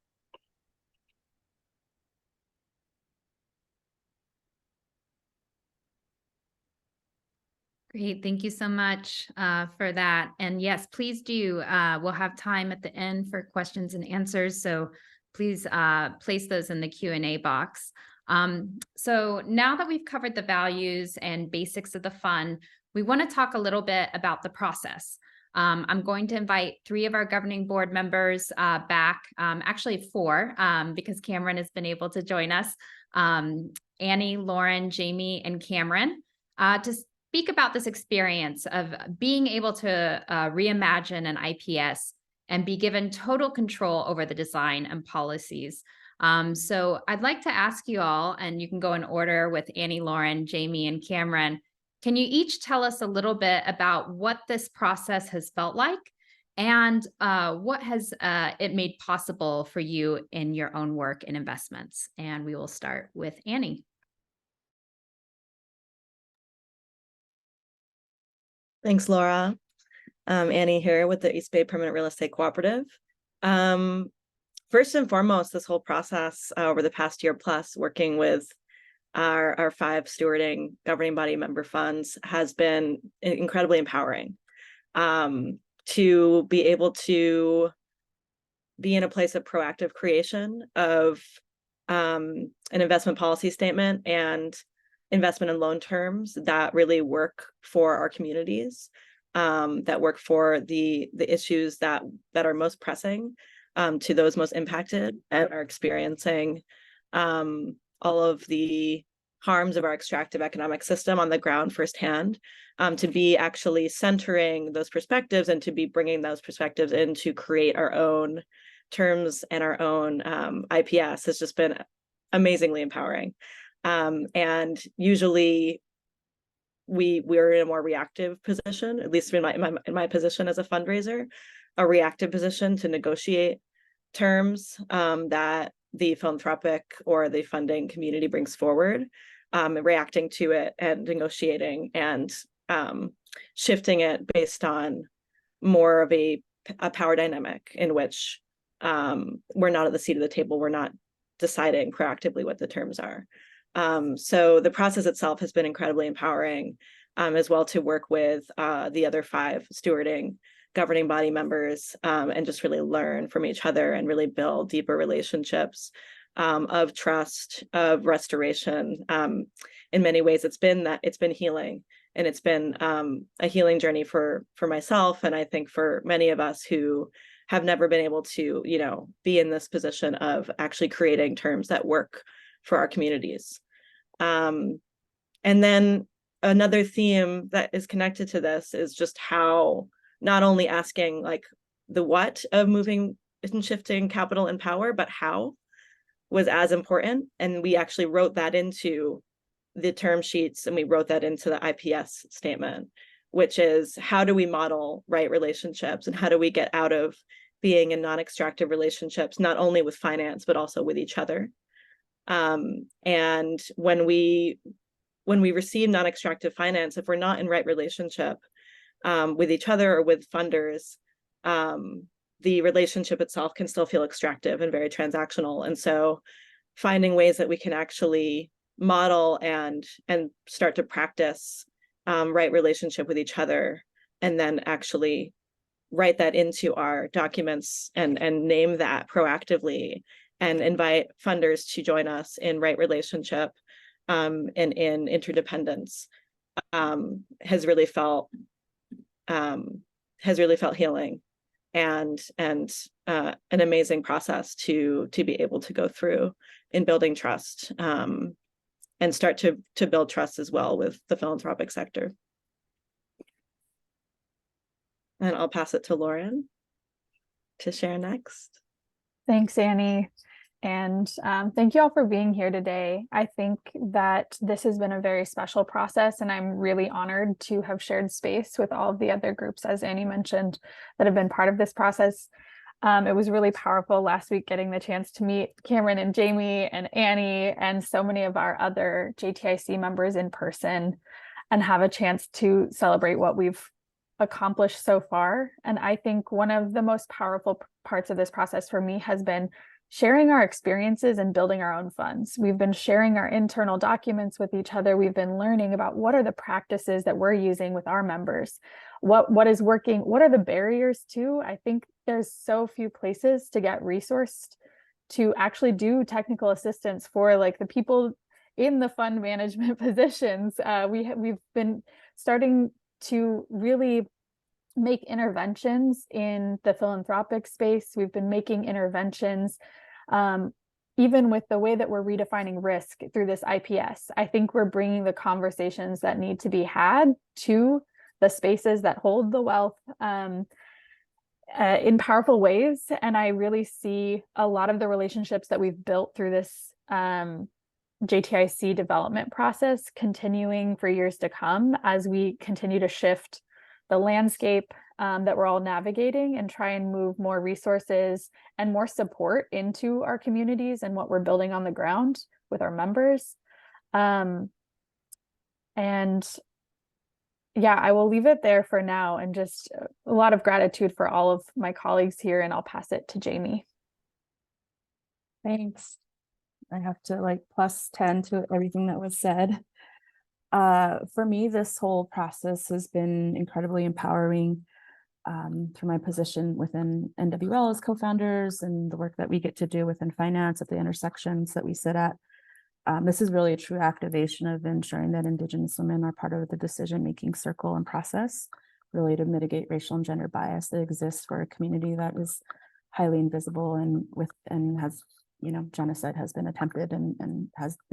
Great, thank you so much for that. And yes, please do. We'll have time at the end for questions and answers. So please place those in the Q&A box. So now that we've covered the values and basics of the fund, we want to talk a little bit about the process. I'm going to invite 3 of our governing board members back, actually 4, because Cameron has been able to join us, Annie, Lauren, Jamie, and Cameron, to speak about this experience of being able to reimagine an IPS and be given total control over the design and policies. So I'd like to ask you all, and you can go in order with Annie, Lauren, Jamie, and Cameron. Can you each tell us a little bit about what this process has felt like and what has it made possible for you in your own work and investments? And we will start with Annie. Thanks, Laura. Annie here with the East Bay Permanent Real Estate Cooperative. First and foremost, this whole process over the past year plus working with our 5 stewarding governing body member funds has been incredibly empowering. To be able to be in a place of proactive creation of an investment policy statement and investment and loan terms that really work for our communities, that work for the issues that are most pressing to those most impacted and are experiencing all of the harms of our extractive economic system on the ground firsthand, to be actually centering those perspectives and to be bringing those perspectives in to create our own terms and our own IPS has just been amazingly empowering. And usually we're in a more reactive position, at least in my position as a fundraiser, a reactive position to negotiate terms that the philanthropic or the funding community brings forward, reacting to it and negotiating and shifting it based on more of a power dynamic in which we're not at the seat of the table, we're not deciding proactively what the terms are. So the process itself has been incredibly empowering, as well to work with the other 5 stewarding governing body members and just really learn from each other and really build deeper relationships of trust, of restoration. In many ways, it's been healing, and it's been a healing journey for myself, and I think for many of us who have never been able to, be in this position of actually creating terms that work for our communities. And then another theme that is connected to this is just how not only asking like the what of moving and shifting capital and power, but how was as important. And we actually wrote that into the term sheets, and we wrote that into the IPS statement, which is how do we model right relationships and how do we get out of being in non-extractive relationships, not only with finance, but also with each other. And when we receive non-extractive finance, if we're not in right relationship with each other or with funders, the relationship itself can still feel extractive and very transactional. And so finding ways that we can actually model and start to practice right relationship with each other, and then actually write that into our documents and name that proactively and invite funders to join us in right relationship and in interdependence has really felt healing and an amazing process to be able to go through in building trust and start to build trust as well with the philanthropic sector. And I'll pass it to Lauren to share next. Thanks, Annie. And thank you all for being here today. I think that this has been a very special process, and I'm really honored to have shared space with all of the other groups, as Annie mentioned, that have been part of this process. It was really powerful last week getting the chance to meet Cameron and Jamie and Annie and so many of our other JTIC members in person and have a chance to celebrate what we've accomplished so far. And I think one of the most powerful parts of this process for me has been sharing our experiences and building our own funds. We've been sharing our internal documents with each other. We've been learning about what are the practices that we're using with our members, what is working, what are the barriers too. I think there's so few places to get resourced to actually do technical assistance for like the people in the fund management positions. We've been starting to really make interventions in the philanthropic space. We've been making interventions even with the way that we're redefining risk through this IPS. I think we're bringing the conversations that need to be had to the spaces that hold the wealth in powerful ways. And I really see a lot of the relationships that we've built through this JTIC development process continuing for years to come as we continue to shift the landscape that we're all navigating and try and move more resources and more support into our communities and what we're building on the ground with our members. And yeah, I will leave it there for now, and just a lot of gratitude for all of my colleagues here, and I'll pass it to Jamie. Thanks. I have to like +10 to everything that was said. For me, this whole process has been incredibly empowering through my position within NWL as co-founders and the work that we get to do within finance at the intersections that we sit at. This is really a true activation of ensuring that Indigenous women are part of the decision-making circle and process, really to mitigate racial and gender bias that exists for a community that is highly invisible and has, you know, genocide has been attempted and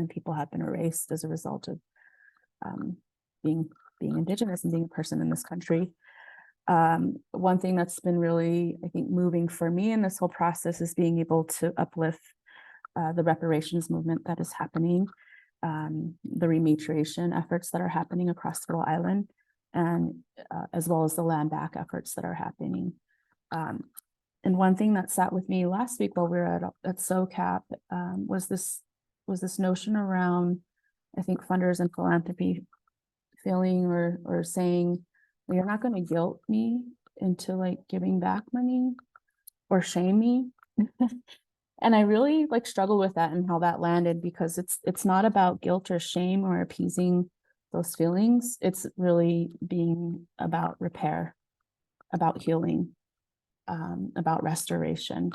people have been erased as a result of being Indigenous and being a person in this country. One thing that's been really, I think, moving for me in this whole process is being able to uplift the reparations movement that is happening, the rematriation efforts that are happening across Turtle Island, and as well as the land back efforts that are happening. And one thing that sat with me last week while we were at SOCAP was this notion around, I think, funders and philanthropy feeling or saying, well, you're not going to guilt me into like giving back money or shame me. And I really like struggle with that and how that landed, because it's not about guilt or shame or appeasing those feelings. It's really being about repair, about healing, about restoration.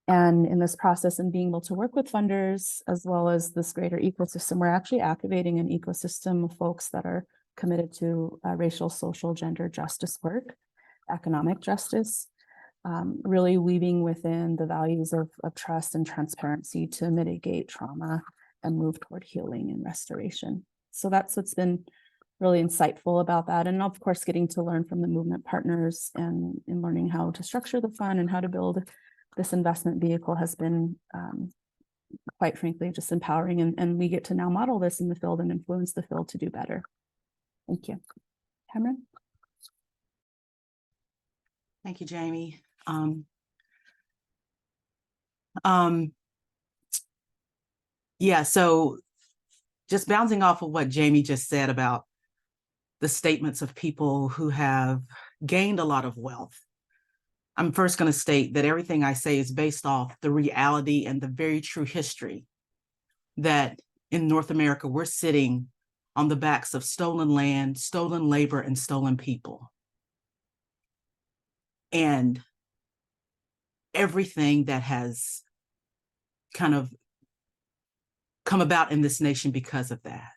And in this process and being able to work with funders as well as this greater ecosystem, we're actually activating an ecosystem of folks that are committed to racial, social, gender justice work, economic justice, really weaving within the values of trust and transparency to mitigate trauma and move toward healing and restoration. So that's what's been really insightful about that. And of course, getting to learn from the movement partners and learning how to structure the fund and how to build this investment vehicle has been, quite frankly, just empowering. And we get to now model this in the field and influence the field to do better. Thank you. Cameron? Thank you, Jamie. Yeah, so just bouncing off of what Jamie just said about the statements of people who have gained a lot of wealth. I'm first going to state that everything I say is based off the reality and the very true history that in North America, we're sitting on the backs of stolen land, stolen labor, and stolen people. And everything that has kind of come about in this nation because of that.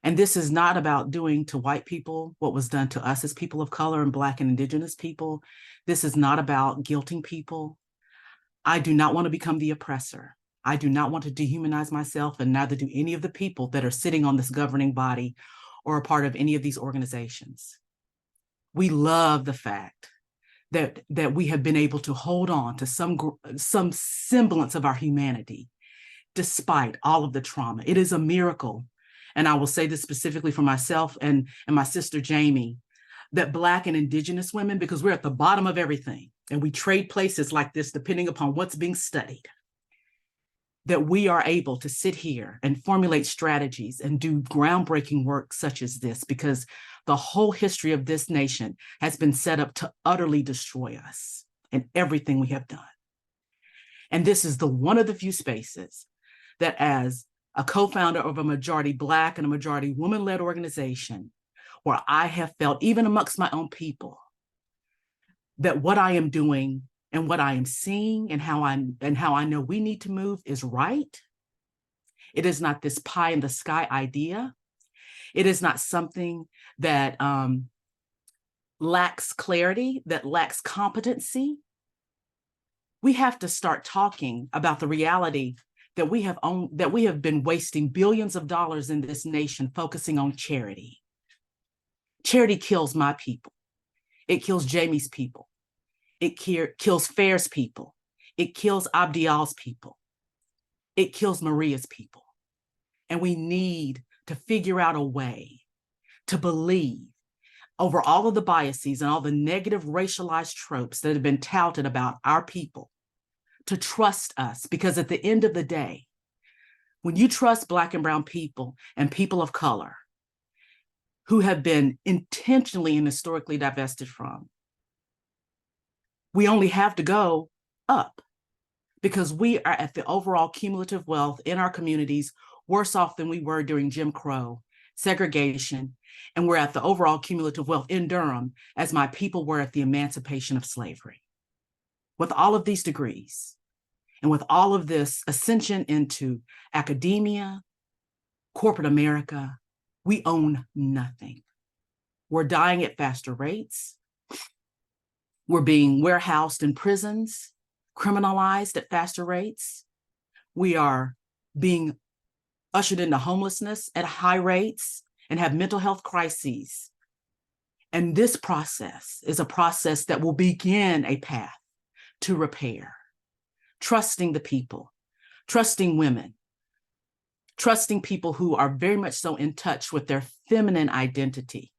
And this is not about doing to white people what was done to us as people of color and Black and Indigenous people. This is not about guilting people. I do not want to become the oppressor. I do not want to dehumanize myself, and neither do any of the people that are sitting on this governing body or a part of any of these organizations. We love the fact that we have been able to hold on to some semblance of our humanity despite all of the trauma. It is a miracle. And I will say this specifically for myself and my sister Jamie, that Black and Indigenous women, because we're at the bottom of everything and we trade places like this depending upon what's being studied, that we are able to sit here and formulate strategies and do groundbreaking work such as this, because the whole history of this nation has been set up to utterly destroy us and everything we have done. And this is one of the few spaces that, as a co-founder of a majority Black and a majority woman-led organization, where I have felt, even amongst my own people, that what I am doing and what I am seeing and how I know we need to move is right. It is not this pie in the sky idea. It is not something that lacks clarity, that lacks competency. We have to start talking about the reality that we have been wasting billions of dollars in this nation focusing on charity. Charity kills my people. It kills Jamie's people. It kills Fair's people. It kills Abdial's people. It kills Maria's people. And we need to figure out a way to believe over all of the biases and all the negative racialized tropes that have been touted about our people, to trust us. Because at the end of the day, when you trust Black and brown people and people of color who have been intentionally and historically divested from, we only have to go up, because we are at the overall cumulative wealth in our communities worse off than we were during Jim Crow, segregation, and we're at the overall cumulative wealth in Durham as my people were at the emancipation of slavery. With all of these degrees, and with all of this ascension into academia, corporate America, we own nothing. We're dying at faster rates. We're being warehoused in prisons, criminalized at faster rates. We are being ushered into homelessness at high rates and have mental health crises. And this process is a process that will begin a path to repair, trusting the people, trusting women, trusting people who are very much so in touch with their feminine identity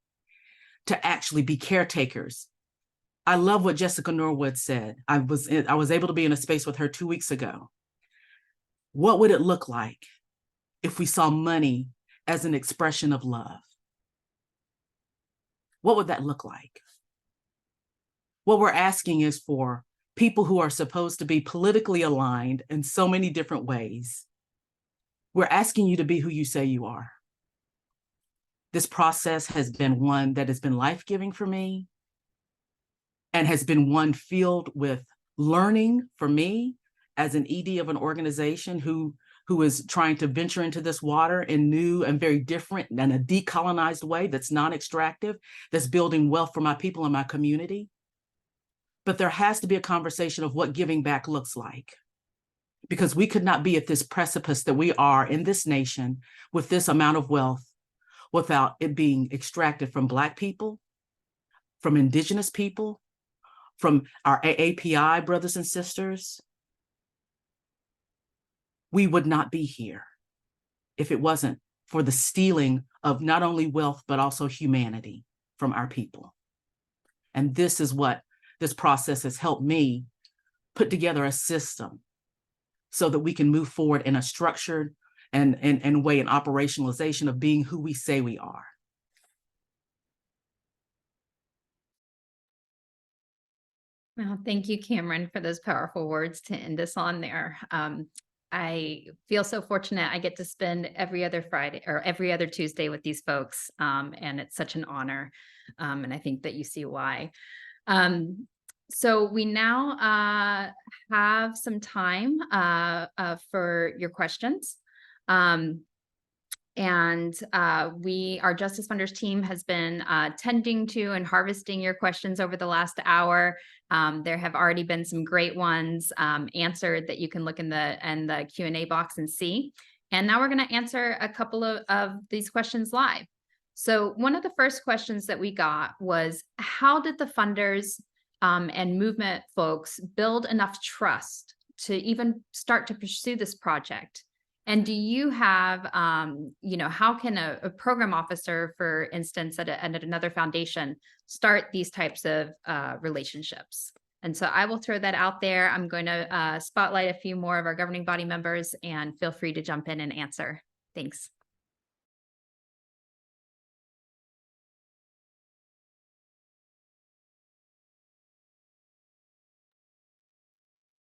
to actually be caretakers. I love what Jessica Norwood said. I was able to be in a space with her 2 weeks ago. What would it look like if we saw money as an expression of love? What would that look like? What we're asking is for people who are supposed to be politically aligned in so many different ways. We're asking you to be who you say you are. This process has been one that has been life-giving for me and has been one filled with learning for me as an ED of an organization who is trying to venture into this water in new and very different and a decolonized way that's non-extractive, that's building wealth for my people and my community. But there has to be a conversation of what giving back looks like, because we could not be at this precipice that we are in this nation with this amount of wealth without it being extracted from Black people, from Indigenous people, from our AAPI brothers and sisters. We would not be here if it wasn't for the stealing of not only wealth, but also humanity from our people. And this is what this process has helped me put together a system so that we can move forward in a structured and way, an operationalization of being who we say we are. Well, thank you, Cameron, for those powerful words to end us on there. I feel so fortunate. I get to spend every other Friday or every other Tuesday with these folks, and it's such an honor. And I think that you see why. So we now have some time for your questions. Our Justice Funders team has been tending to and harvesting your questions over the last hour. There have already been some great ones answered that you can look in the Q&A box and see. And now we're going to answer a couple of these questions live. So one of the first questions that we got was, how did the funders and movement folks build enough trust to even start to pursue this project? And do you have, how can a program officer, for instance, at another foundation, start these types of relationships? And so I will throw that out there. I'm going to spotlight a few more of our governing body members, and feel free to jump in and answer. Thanks.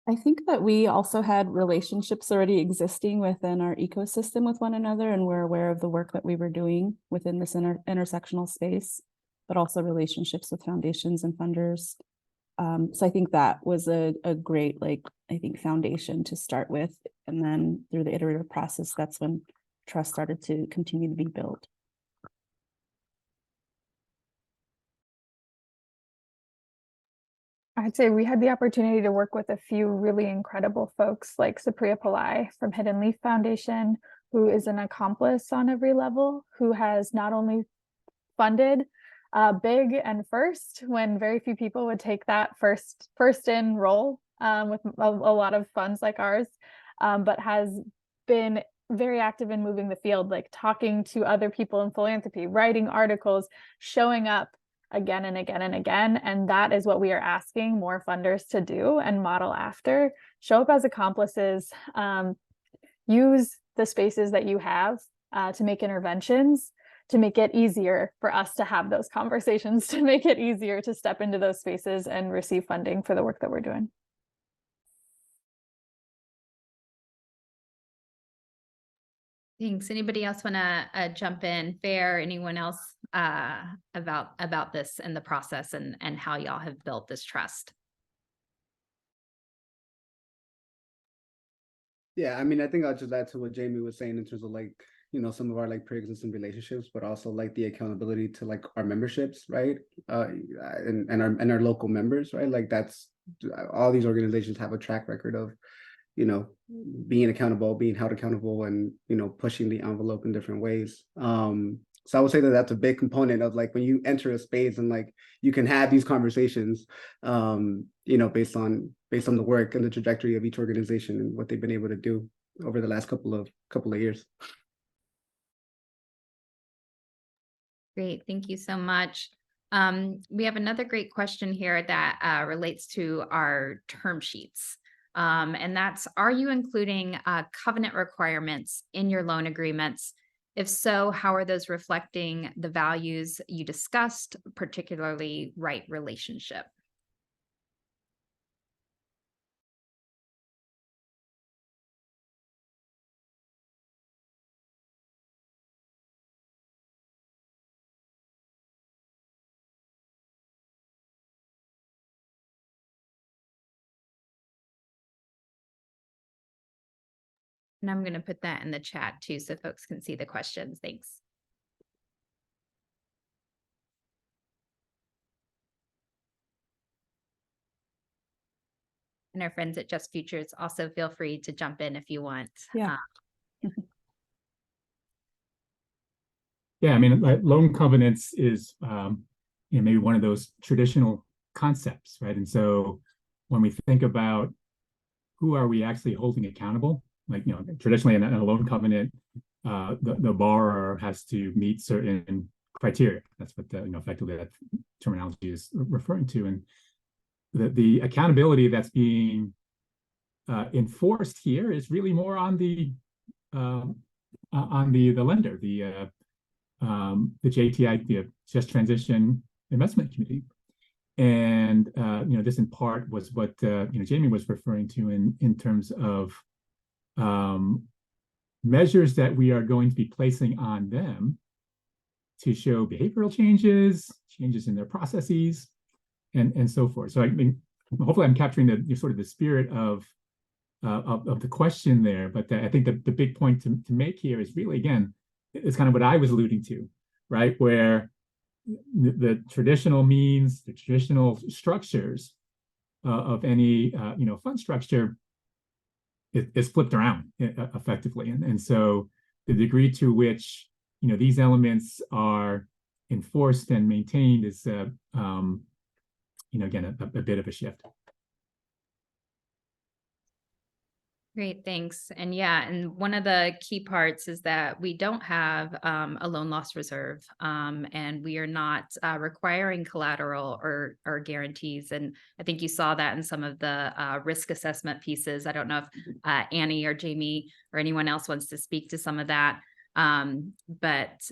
I think that we also had relationships already existing within our ecosystem with one another, and we're aware of the work that we were doing within this intersectional space, but also relationships with foundations and funders. So I think that was a great, I think, foundation to start with. And then through the iterative process, that's when trust started to continue to be built. I'd say we had the opportunity to work with a few really incredible folks like Supriya Pillai from Hidden Leaf Foundation, who is an accomplice on every level, who has not only funded big and first when very few people would take that first in role with a lot of funds like ours, but has been very active in moving the field, like talking to other people in philanthropy, writing articles, showing up again and again and again. And that is what we are asking more funders to do and model after. Show up as accomplices, use the spaces that you have to make interventions, to make it easier for us to have those conversations, to make it easier to step into those spaces and receive funding for the work that we're doing. Thanks. Anybody else want to jump in? Fair, anyone else about this and the process and how y'all have built this trust? Yeah, I mean, I think I'll just add to what Jamie was saying in terms of like, you know, some of our like pre-existing relationships, but also like the accountability to like our memberships, right? And our local members, right? Like that's all these organizations have a track record of, you know, being accountable, being held accountable, and, you know, pushing the envelope in different ways. So I would say that that's a big component of like when you enter a space and like you can have these conversations, you know, based on the work and the trajectory of each organization and what they've been able to do over the last couple of years. Great, thank you so much. We have another great question here that relates to our term sheets. And that's, are you including covenant requirements in your loan agreements? If so, how are those reflecting the values you discussed, particularly right relationship? And I'm going to put that in the chat too, so folks can see the questions. Thanks. And our friends at Just Futures, also feel free to jump in if you want. Yeah. Yeah, I mean, like loan covenants is, you know, maybe one of those traditional concepts, right? And so when we think about who are we actually holding accountable, like, you know, traditionally in a loan covenant, the borrower has to meet certain criteria. That's what the, you know, effectively that terminology is referring to. And the accountability that's being enforced here is really more on the lender, the JTIC, the Just Transition Investment Committee. And you know, this in part was what you know, Jamie was referring to in terms of measures that we are going to be placing on them to show behavioral changes in their processes, and so forth. So I mean, hopefully I'm capturing the sort of the spirit of the question there. But I think the big point to make here is really, again, it's kind of what I was alluding to, right? Where the traditional means, the traditional structures of any you know, fund structure is flipped around effectively, and so the degree to which, you know, these elements are enforced and maintained is you know, again, a bit of a shift. Great, thanks. And yeah, and one of the key parts is that we don't have a loan loss reserve, and we are not requiring collateral or guarantees. And I think you saw that in some of the risk assessment pieces. I don't know if Annie or Jamie or anyone else wants to speak to some of that, but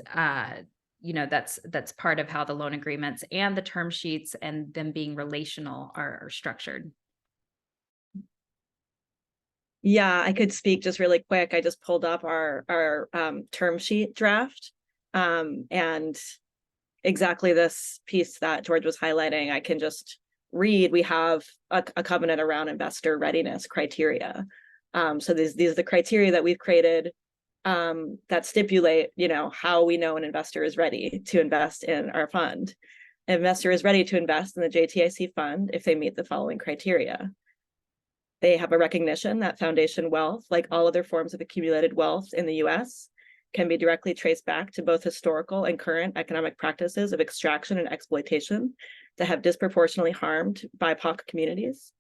you know, that's part of how the loan agreements and the term sheets and them being relational are structured. Yeah, I could speak just really quick. I just pulled up our term sheet draft, and exactly this piece that George was highlighting, I can just read, we have a covenant around investor readiness criteria. So these are the criteria that we've created that stipulate, how we know an investor is ready to invest in our fund. An investor is ready to invest in the JTIC fund if they meet the following criteria. They have a recognition that foundation wealth, like all other forms of accumulated wealth in the US, can be directly traced back to both historical and current economic practices of extraction and exploitation that have disproportionately harmed BIPOC communities.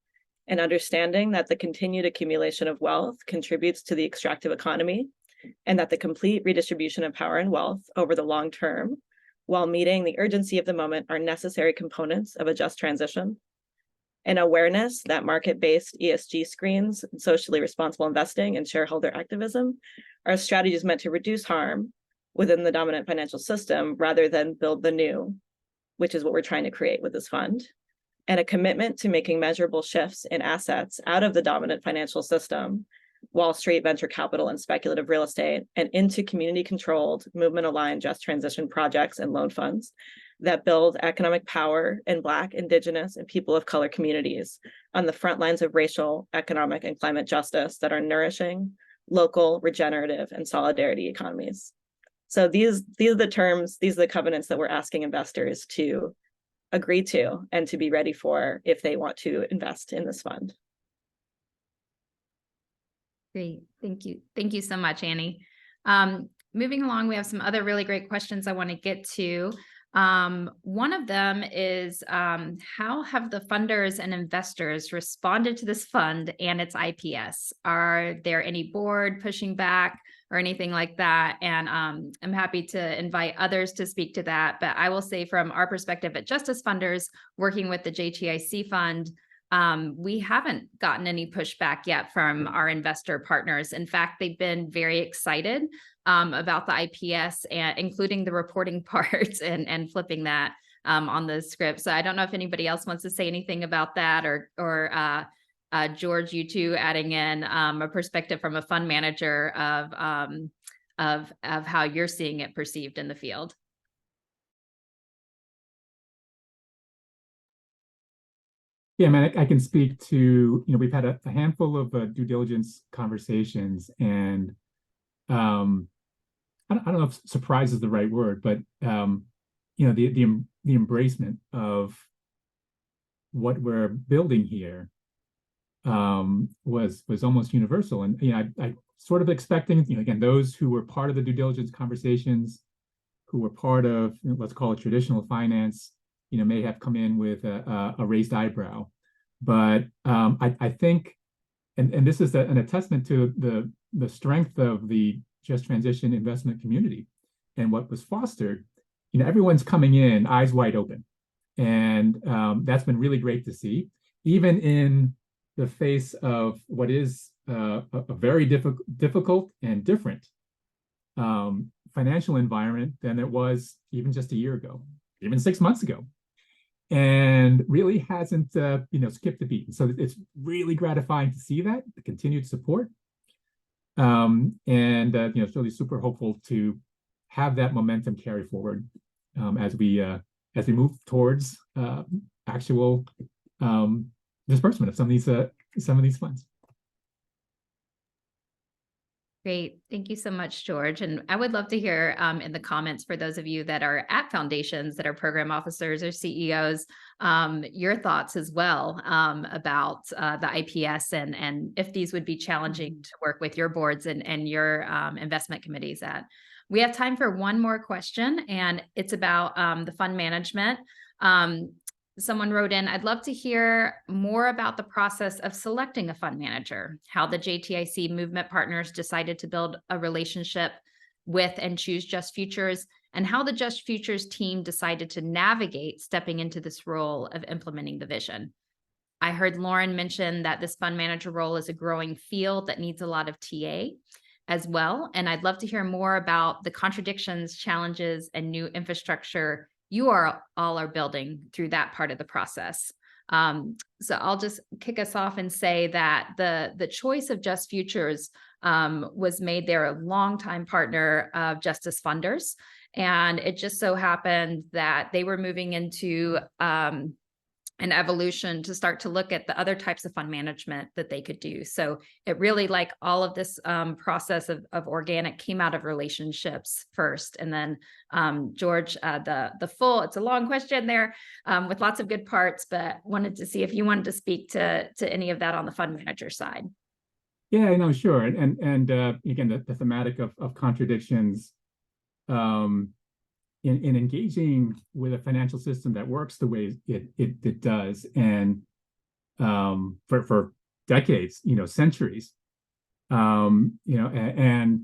And understanding that the continued accumulation of wealth contributes to the extractive economy, and that the complete redistribution of power and wealth over the long term, while meeting the urgency of the moment, are necessary components of a just transition. An awareness that market-based ESG screens, socially responsible investing, and shareholder activism are strategies meant to reduce harm within the dominant financial system rather than build the new, which is what we're trying to create with this fund. And a commitment to making measurable shifts in assets out of the dominant financial system, Wall Street, venture capital, and speculative real estate, and into community-controlled, movement-aligned just transition projects and loan funds that build economic power in Black, Indigenous, and people of color communities on the front lines of racial, economic, and climate justice that are nourishing local, regenerative, and solidarity economies. So these are the terms, these are the covenants that we're asking investors to agree to and to be ready for if they want to invest in this fund. Great. Thank you. Thank you so much, Annie. Moving along, we have some other really great questions I want to get to. One of them is, how have the funders and investors responded to this fund and its IPS? Are there any board pushing back or anything like that? And I'm happy to invite others to speak to that. But I will say from our perspective at Justice Funders, working with the JTIC Fund, we haven't gotten any pushback yet from our investor partners. In fact, they've been very excited about the IPS, and including the reporting parts and flipping that on the script. So I don't know if anybody else wants to say anything about that, or George, you two adding in a perspective from a fund manager of how you're seeing it perceived in the field. Yeah, man, I can speak to, we've had a handful of due diligence conversations, and I don't know if surprise is the right word, but the embracement of what we're building here was almost universal. And I sort of expecting, again, those who were part of the due diligence conversations, who were part of, let's call it traditional finance, may have come in with a raised eyebrow. But I think, and this is an attestament to the strength of the just transition investment community and what was fostered. Everyone's coming in eyes wide open, and that's been really great to see, even in the face of what is a very difficult and different financial environment than it was even just a year ago, even 6 months ago, and really hasn't skipped a beat. And so it's really gratifying to see that, the continued support. It's really super hopeful to have that momentum carry forward as we move towards actual disbursement of some of these funds. Great. Thank you so much, George. And I would love to hear in the comments, for those of you that are at foundations that are program officers or CEOs, your thoughts as well about the IPS and if these would be challenging to work with your boards and your investment committees at. We have time for one more question, and it's about the fund management. Someone wrote in, I'd love to hear more about the process of selecting a fund manager, how the JTIC movement partners decided to build a relationship with and choose Just Futures, and how the Just Futures team decided to navigate stepping into this role of implementing the vision. I heard Lauren mention that this fund manager role is a growing field that needs a lot of TA as well. And I'd love to hear more about the contradictions, challenges, and new infrastructure you all are building through that part of the process. So I'll just kick us off and say that the choice of Just Futures was made. They're a longtime partner of Justice Funders, and it just so happened that they were moving into and evolution to start to look at the other types of fund management that they could do. So it really, like, all of this process of organic came out of relationships first. And then George, the full, it's a long question there with lots of good parts, but wanted to see if you wanted to speak to any of that on the fund manager side. Yeah, no, sure. And again, the thematic of contradictions in engaging with a financial system that works the way it does, and for decades, centuries, and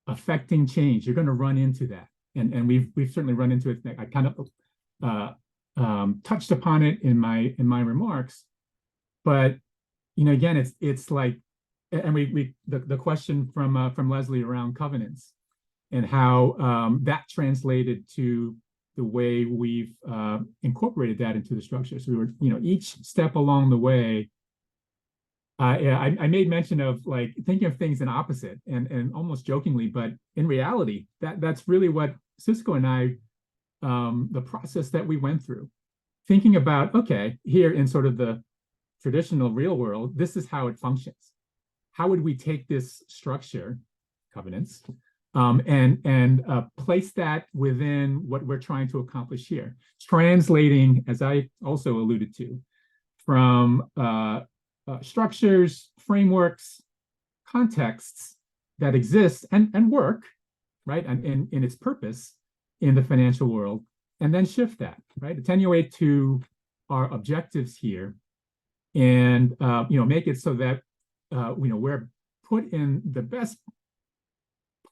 affecting change, you're going to run into that, and we've certainly run into it. I kind of touched upon it in my remarks, but again, it's like, and the question from Leslie around covenants, and how that translated to the way we've incorporated that into the structure. So we were, each step along the way, I made mention of, like, thinking of things in opposite and almost jokingly, but in reality, that's really what Cisco and I, the process that we went through, thinking about, okay, here in sort of the traditional real world, this is how it functions. How would we take this structure, covenants, and place that within what we're trying to accomplish here, translating, as I also alluded to, from structures, frameworks, contexts that exist and work, right, and in its purpose in the financial world, and then shift that, right, attenuate to our objectives here, and make it so that we're put in the best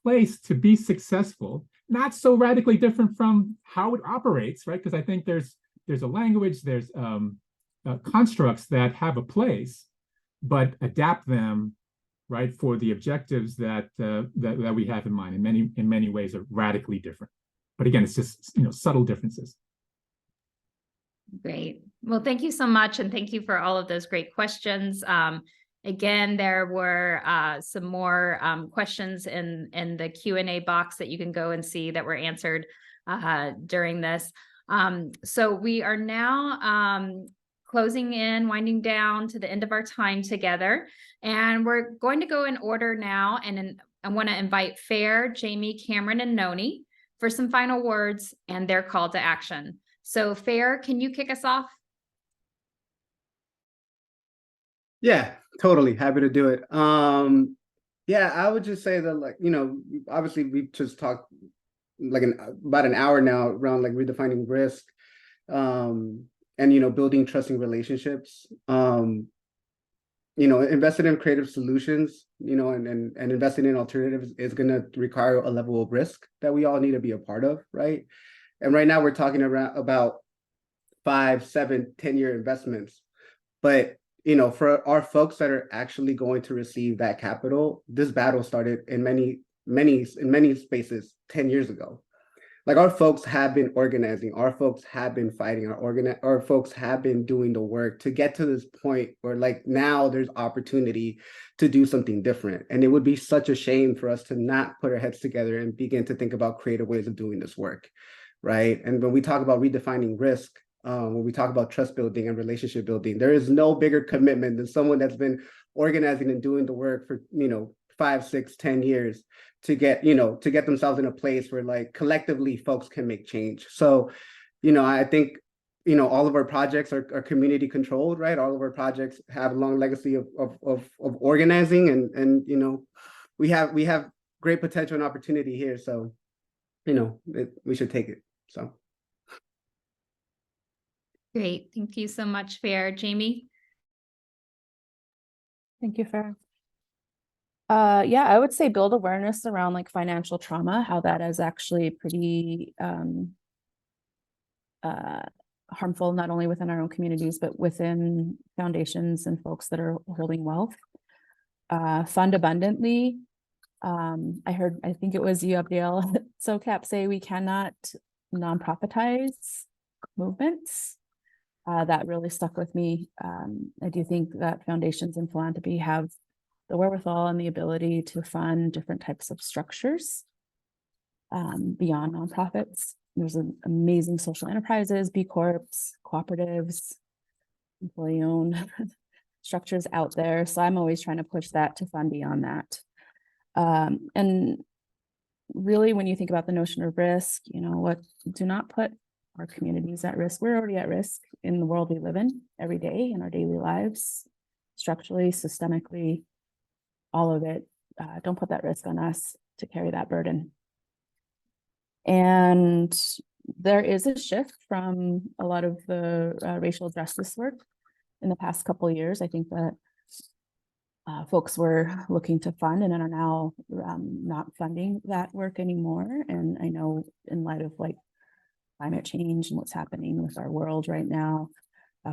place to be successful, not so radically different from how it operates, right? Because I think there's a language, there's constructs that have a place, but adapt them, right, for the objectives that we have in mind. In many ways are radically different. But again, it's just subtle differences. Great. Well, thank you so much, and thank you for all of those great questions. Again, there were some more questions in the Q&A box that you can go and see that were answered during this. So we are now closing in, winding down to the end of our time together. And we're going to go in order now. And I want to invite Fair, Jamie, Cameron, and Noni for some final words and their call to action. So Fair, can you kick us off? Yeah, totally. Happy to do it. Yeah, I would just say that, like, obviously we've just talked like about an hour now around, like, redefining risk, and, building trusting relationships, invested in creative solutions, and investing in alternatives is going to require a level of risk that we all need to be a part of, right? And right now we're talking about 5, 7, 10-year investments, but for our folks that are actually going to receive that capital, this battle started in many spaces 10 years ago. Like, our folks have been organizing, our folks have been fighting, our folks have been doing the work to get to this point where, like, now there's opportunity to do something different. And it would be such a shame for us to not put our heads together and begin to think about creative ways of doing this work, right? And when we talk about redefining risk, when we talk about trust building and relationship building, there is no bigger commitment than someone that's been organizing and doing the work for 5, 6, 10 years to get themselves in a place where, like, collectively folks can make change. So I think all of our projects are community controlled, right? All of our projects have a long legacy of organizing, and we have great potential and opportunity here. So we should take it. So Great. Thank you so much, Fair. Jamie? Thank you, Fair. Yeah, I would say build awareness around, like, financial trauma, how that is actually pretty harmful, not only within our own communities, but within foundations and folks that are holding wealth. Fund abundantly. I think it was you, Abdiel, SOCAP, say we cannot nonprofitize movements. That really stuck with me. I do think that foundations and philanthropy have the wherewithal and the ability to fund different types of structures beyond nonprofits. There's amazing social enterprises, B Corps, cooperatives, employee-owned structures out there. So I'm always trying to push that to fund beyond that. And really, when you think about the notion of risk, do not put our communities at risk. We're already at risk in the world we live in every day in our daily lives, structurally, systemically, all of it. Don't put that risk on us to carry that burden. And there is a shift from a lot of the racial justice work in the past couple of years. I think that folks were looking to fund and are now not funding that work anymore. And I know in light of climate change and what's happening with our world right now,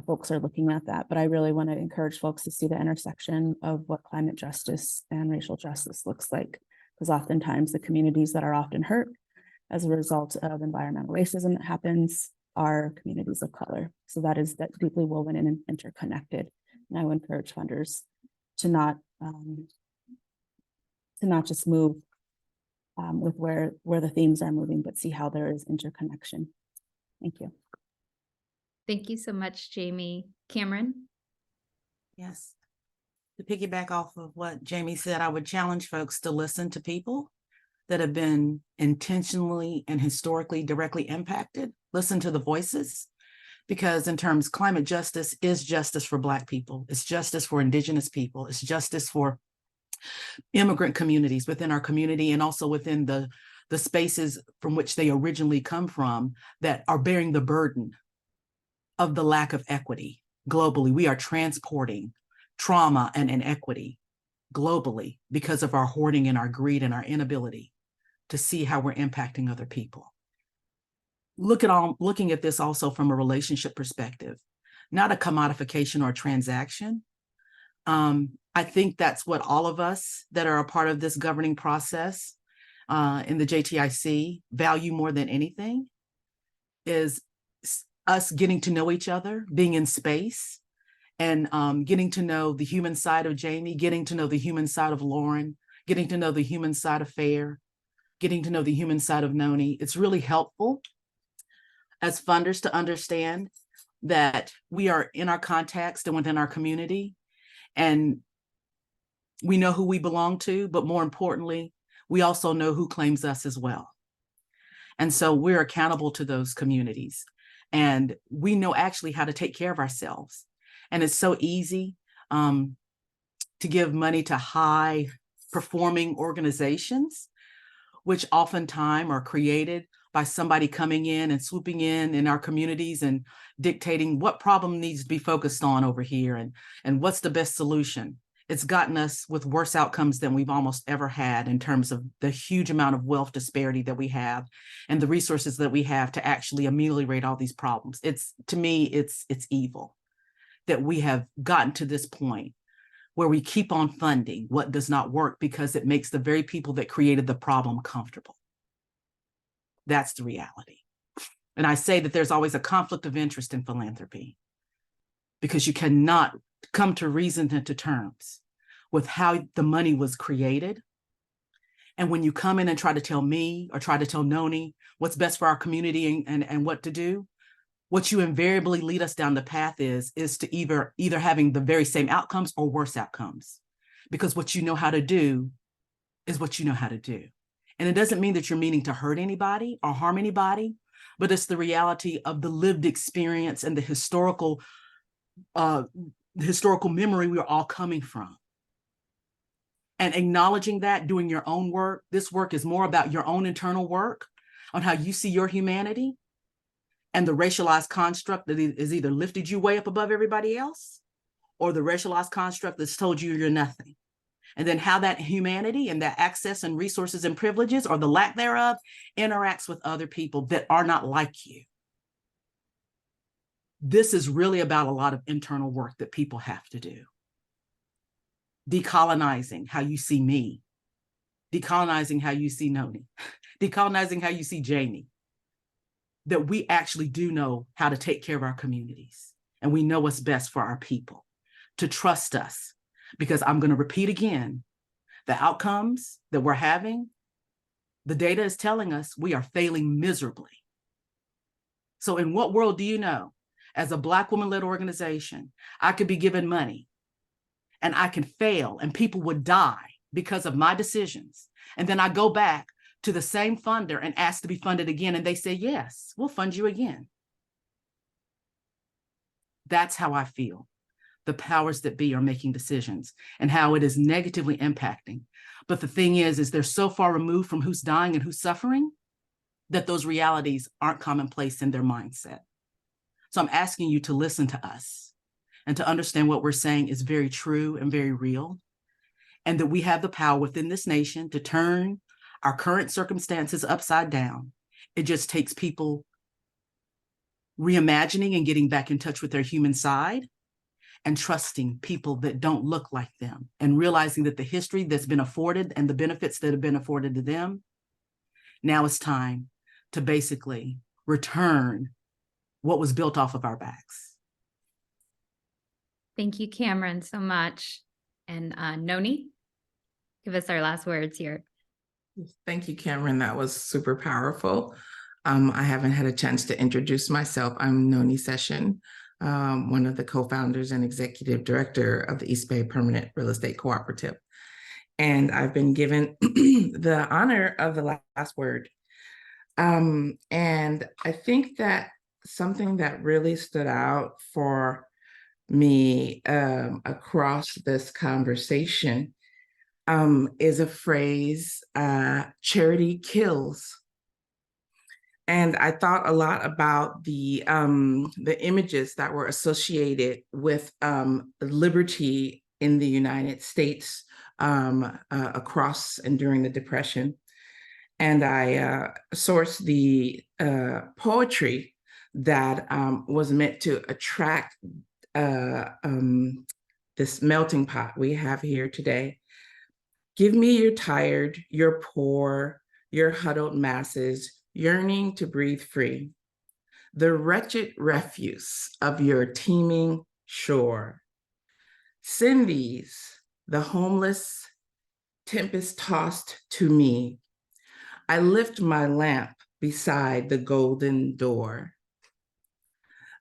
folks are looking at that. But I really want to encourage folks to see the intersection of what climate justice and racial justice looks like, because oftentimes the communities that are often hurt as a result of environmental racism that happens are communities of color. So that deeply woven and interconnected. And I would encourage funders to not just move with where the themes are moving, but see how there is interconnection. Thank you. Thank you so much, Jamie. Cameron? Yes. To piggyback off of what Jamie said, I would challenge folks to listen to people that have been intentionally and historically directly impacted. Listen to the voices, because in terms, climate justice is justice for Black people. It's justice for Indigenous people. It's justice for immigrant communities within our community, and also within the spaces from which they originally come from that are bearing the burden of the lack of equity globally. We are transporting trauma and inequity globally because of our hoarding and our greed and our inability to see how we're impacting other people. Looking at this also from a relationship perspective, not a commodification or a transaction. I think that's what all of us that are a part of this governing process in the JTIC value more than anything, is us getting to know each other, being in space, and getting to know the human side of Jamie, getting to know the human side of Lauren, getting to know the human side of Fair, getting to know the human side of Noni. It's really helpful as funders to understand that we are in our context and within our community, and we know who we belong to, but more importantly, we also know who claims us as well. And so we're accountable to those communities, and we know actually how to take care of ourselves. And it's so easy to give money to high performing organizations, which oftentimes are created by somebody coming in and swooping in our communities and dictating what problem needs to be focused on over here and what's the best solution. It's gotten us with worse outcomes than we've almost ever had in terms of the huge amount of wealth disparity that we have and the resources that we have to actually ameliorate all these problems. To me, it's evil that we have gotten to this point where we keep on funding what does not work because it makes the very people that created the problem comfortable. That's the reality. And I say that there's always a conflict of interest in philanthropy, because you cannot come to reason and to terms with how the money was created. And when you come in and try to tell me or try to tell Noni what's best for our community and what to do, what you invariably lead us down the path is to either having the very same outcomes or worse outcomes, because what you know how to do is what you know how to do. And it doesn't mean that you're meaning to hurt anybody or harm anybody, but it's the reality of the lived experience and the historical memory we're all coming from. And acknowledging that, doing your own work, this work is more about your own internal work on how you see your humanity and the racialized construct that has either lifted you way up above everybody else, or the racialized construct that's told you you're nothing. And then how that humanity and that access and resources and privileges, or the lack thereof, interacts with other people that are not like you. This is really about a lot of internal work that people have to do. Decolonizing how you see me, decolonizing how you see Noni, decolonizing how you see Jamie, that we actually do know how to take care of our communities, and we know what's best for our people, to trust us. Because I'm going to repeat again, the outcomes that we're having, the data is telling us we are failing miserably. So in what world do you know as a Black woman-led organization, I could be given money and I can fail and people would die because of my decisions. And then I go back to the same funder and ask to be funded again. And they say, yes, we'll fund you again. That's how I feel. The powers that be are making decisions and how it is negatively impacting. But the thing is they're so far removed from who's dying and who's suffering that those realities aren't commonplace in their mindset. So I'm asking you to listen to us and to understand what we're saying is very true and very real, and that we have the power within this nation to turn our current circumstances upside down. It just takes people reimagining and getting back in touch with their human side and trusting people that don't look like them and realizing that the history that's been afforded and the benefits that have been afforded to them, now it's time to basically return what was built off of our backs. Thank you, Cameron, so much. And Noni, give us our last words here. Thank you, Cameron. That was super powerful. I haven't had a chance to introduce myself. I'm Noni Session, one of the co-founders and executive director of the East Bay Permanent Real Estate Cooperative. And I've been given the honor of the last word. And I think that something that really stood out for me across this conversation is a phrase, charity kills. And I thought a lot about the images that were associated with liberty in the United States across and during the Depression. And I sourced the poetry that was meant to attract this melting pot we have here today. Give me your tired, your poor, your huddled masses, yearning to breathe free, the wretched refuse of your teeming shore. Send these, the homeless, tempest-tossed to me. I lift my lamp beside the golden door.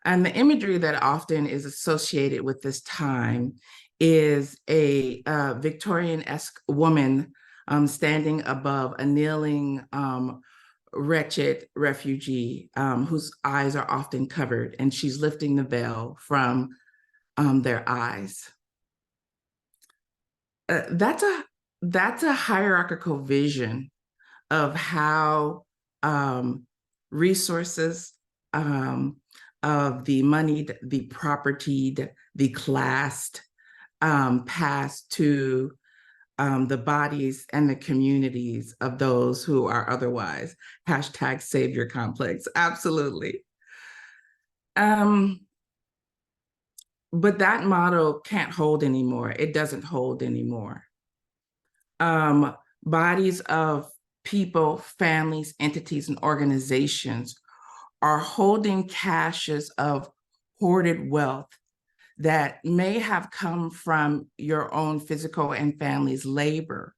And the imagery that often is associated with this time is a Victorian-esque woman standing above a kneeling wretched refugee whose eyes are often covered, and she's lifting the veil from their eyes. That's a hierarchical vision of how resources of the moneyed, the propertied, the classed pass to the bodies and the communities of those who are otherwise #savior complex. Absolutely. But that model can't hold anymore. It doesn't hold anymore. Bodies of people, families, entities, and organizations are holding caches of hoarded wealth that may have come from your own physical and family's labor,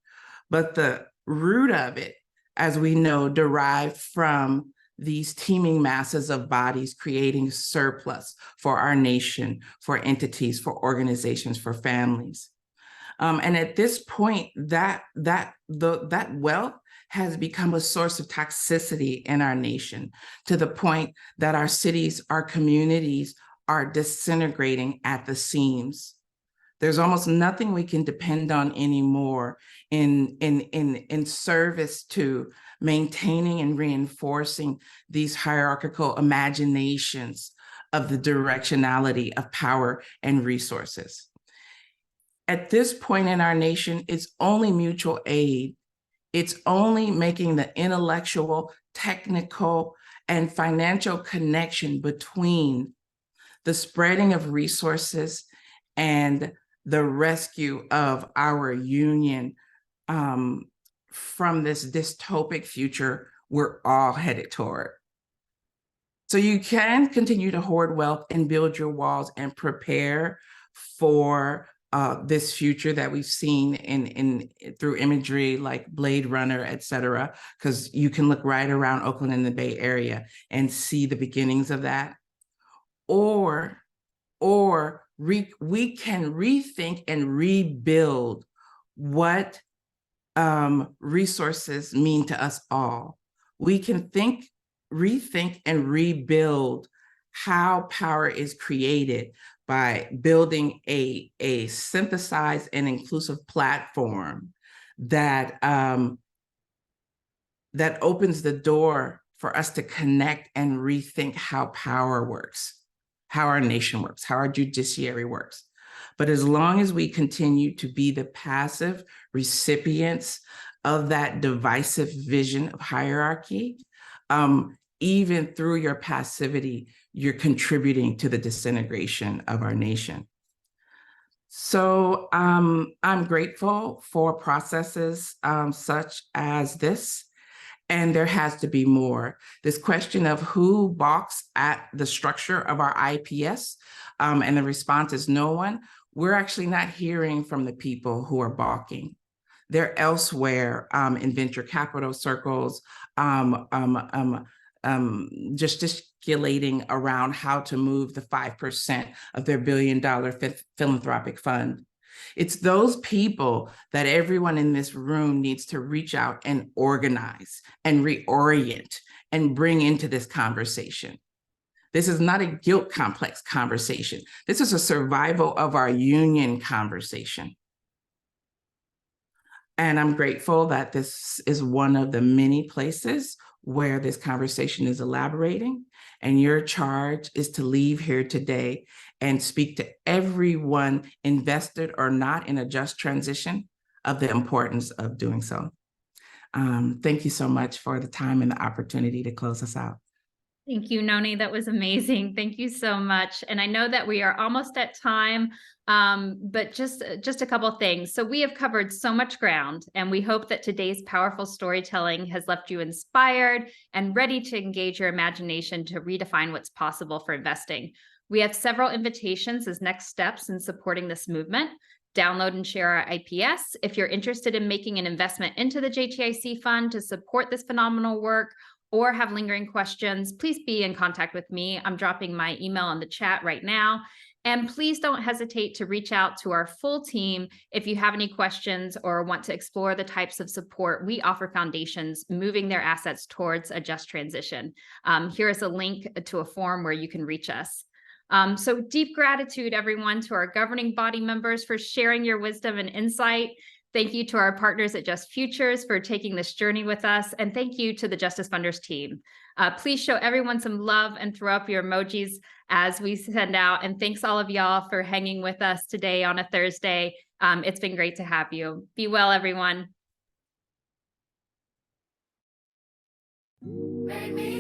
but the root of it, as we know, derived from these teeming masses of bodies creating surplus for our nation, for entities, for organizations, for families. And at this point, that wealth has become a source of toxicity in our nation, to the point that our cities, our communities are disintegrating at the seams. There's almost nothing we can depend on anymore in service to maintaining and reinforcing these hierarchical imaginations of the directionality of power and resources. At this point in our nation, it's only mutual aid. It's only making the intellectual, technical, and financial connection between the spreading of resources and the rescue of our union from this dystopic future we're all headed toward. So you can continue to hoard wealth and build your walls and prepare for this future that we've seen through imagery like Blade Runner, et cetera, because you can look right around Oakland and the Bay Area and see the beginnings of that. or we can rethink and rebuild what resources mean to us all. We can rethink and rebuild how power is created by building a synthesized and inclusive platform that that opens the door for us to connect and rethink how power works, how our nation works, how our judiciary works. But as long as we continue to be the passive recipients of that divisive vision of hierarchy, even through your passivity, you're contributing to the disintegration of our nation. So I'm grateful for processes such as this, and there has to be more. This question of who balks at the structure of our IPS, and the response is no one. We're actually not hearing from the people who are balking. They're elsewhere in venture capital circles, gesticulating around how to move the 5% of their $1 billion philanthropic fund. It's those people that everyone in this room needs to reach out and organize and reorient and bring into this conversation. This is not a guilt complex conversation. This is a survival of our union conversation. And I'm grateful that this is one of the many places where this conversation is elaborating. And your charge is to leave here today and speak to everyone invested or not in a just transition of the importance of doing so. Thank you so much for the time and the opportunity to close us out. Thank you, Noni. That was amazing. Thank you so much. And I know that we are almost at time, but just a couple of things. So we have covered so much ground, and we hope that today's powerful storytelling has left you inspired and ready to engage your imagination to redefine what's possible for investing. We have several invitations as next steps in supporting this movement. Download and share our IPS. If you're interested in making an investment into the JTIC Fund to support this phenomenal work, or have lingering questions, please be in contact with me. I'm dropping my email in the chat right now. And please don't hesitate to reach out to our full team if you have any questions or want to explore the types of support we offer foundations moving their assets towards a just transition. Here is a link to a form where you can reach us. So deep gratitude, everyone, to our governing body members for sharing your wisdom and insight. Thank you to our partners at Just Futures for taking this journey with us. And thank you to the Justice Funders team. Please show everyone some love and throw up your emojis as we send out. And thanks all of y'all for hanging with us today on a Thursday. It's been great to have you. Be well, everyone. Make me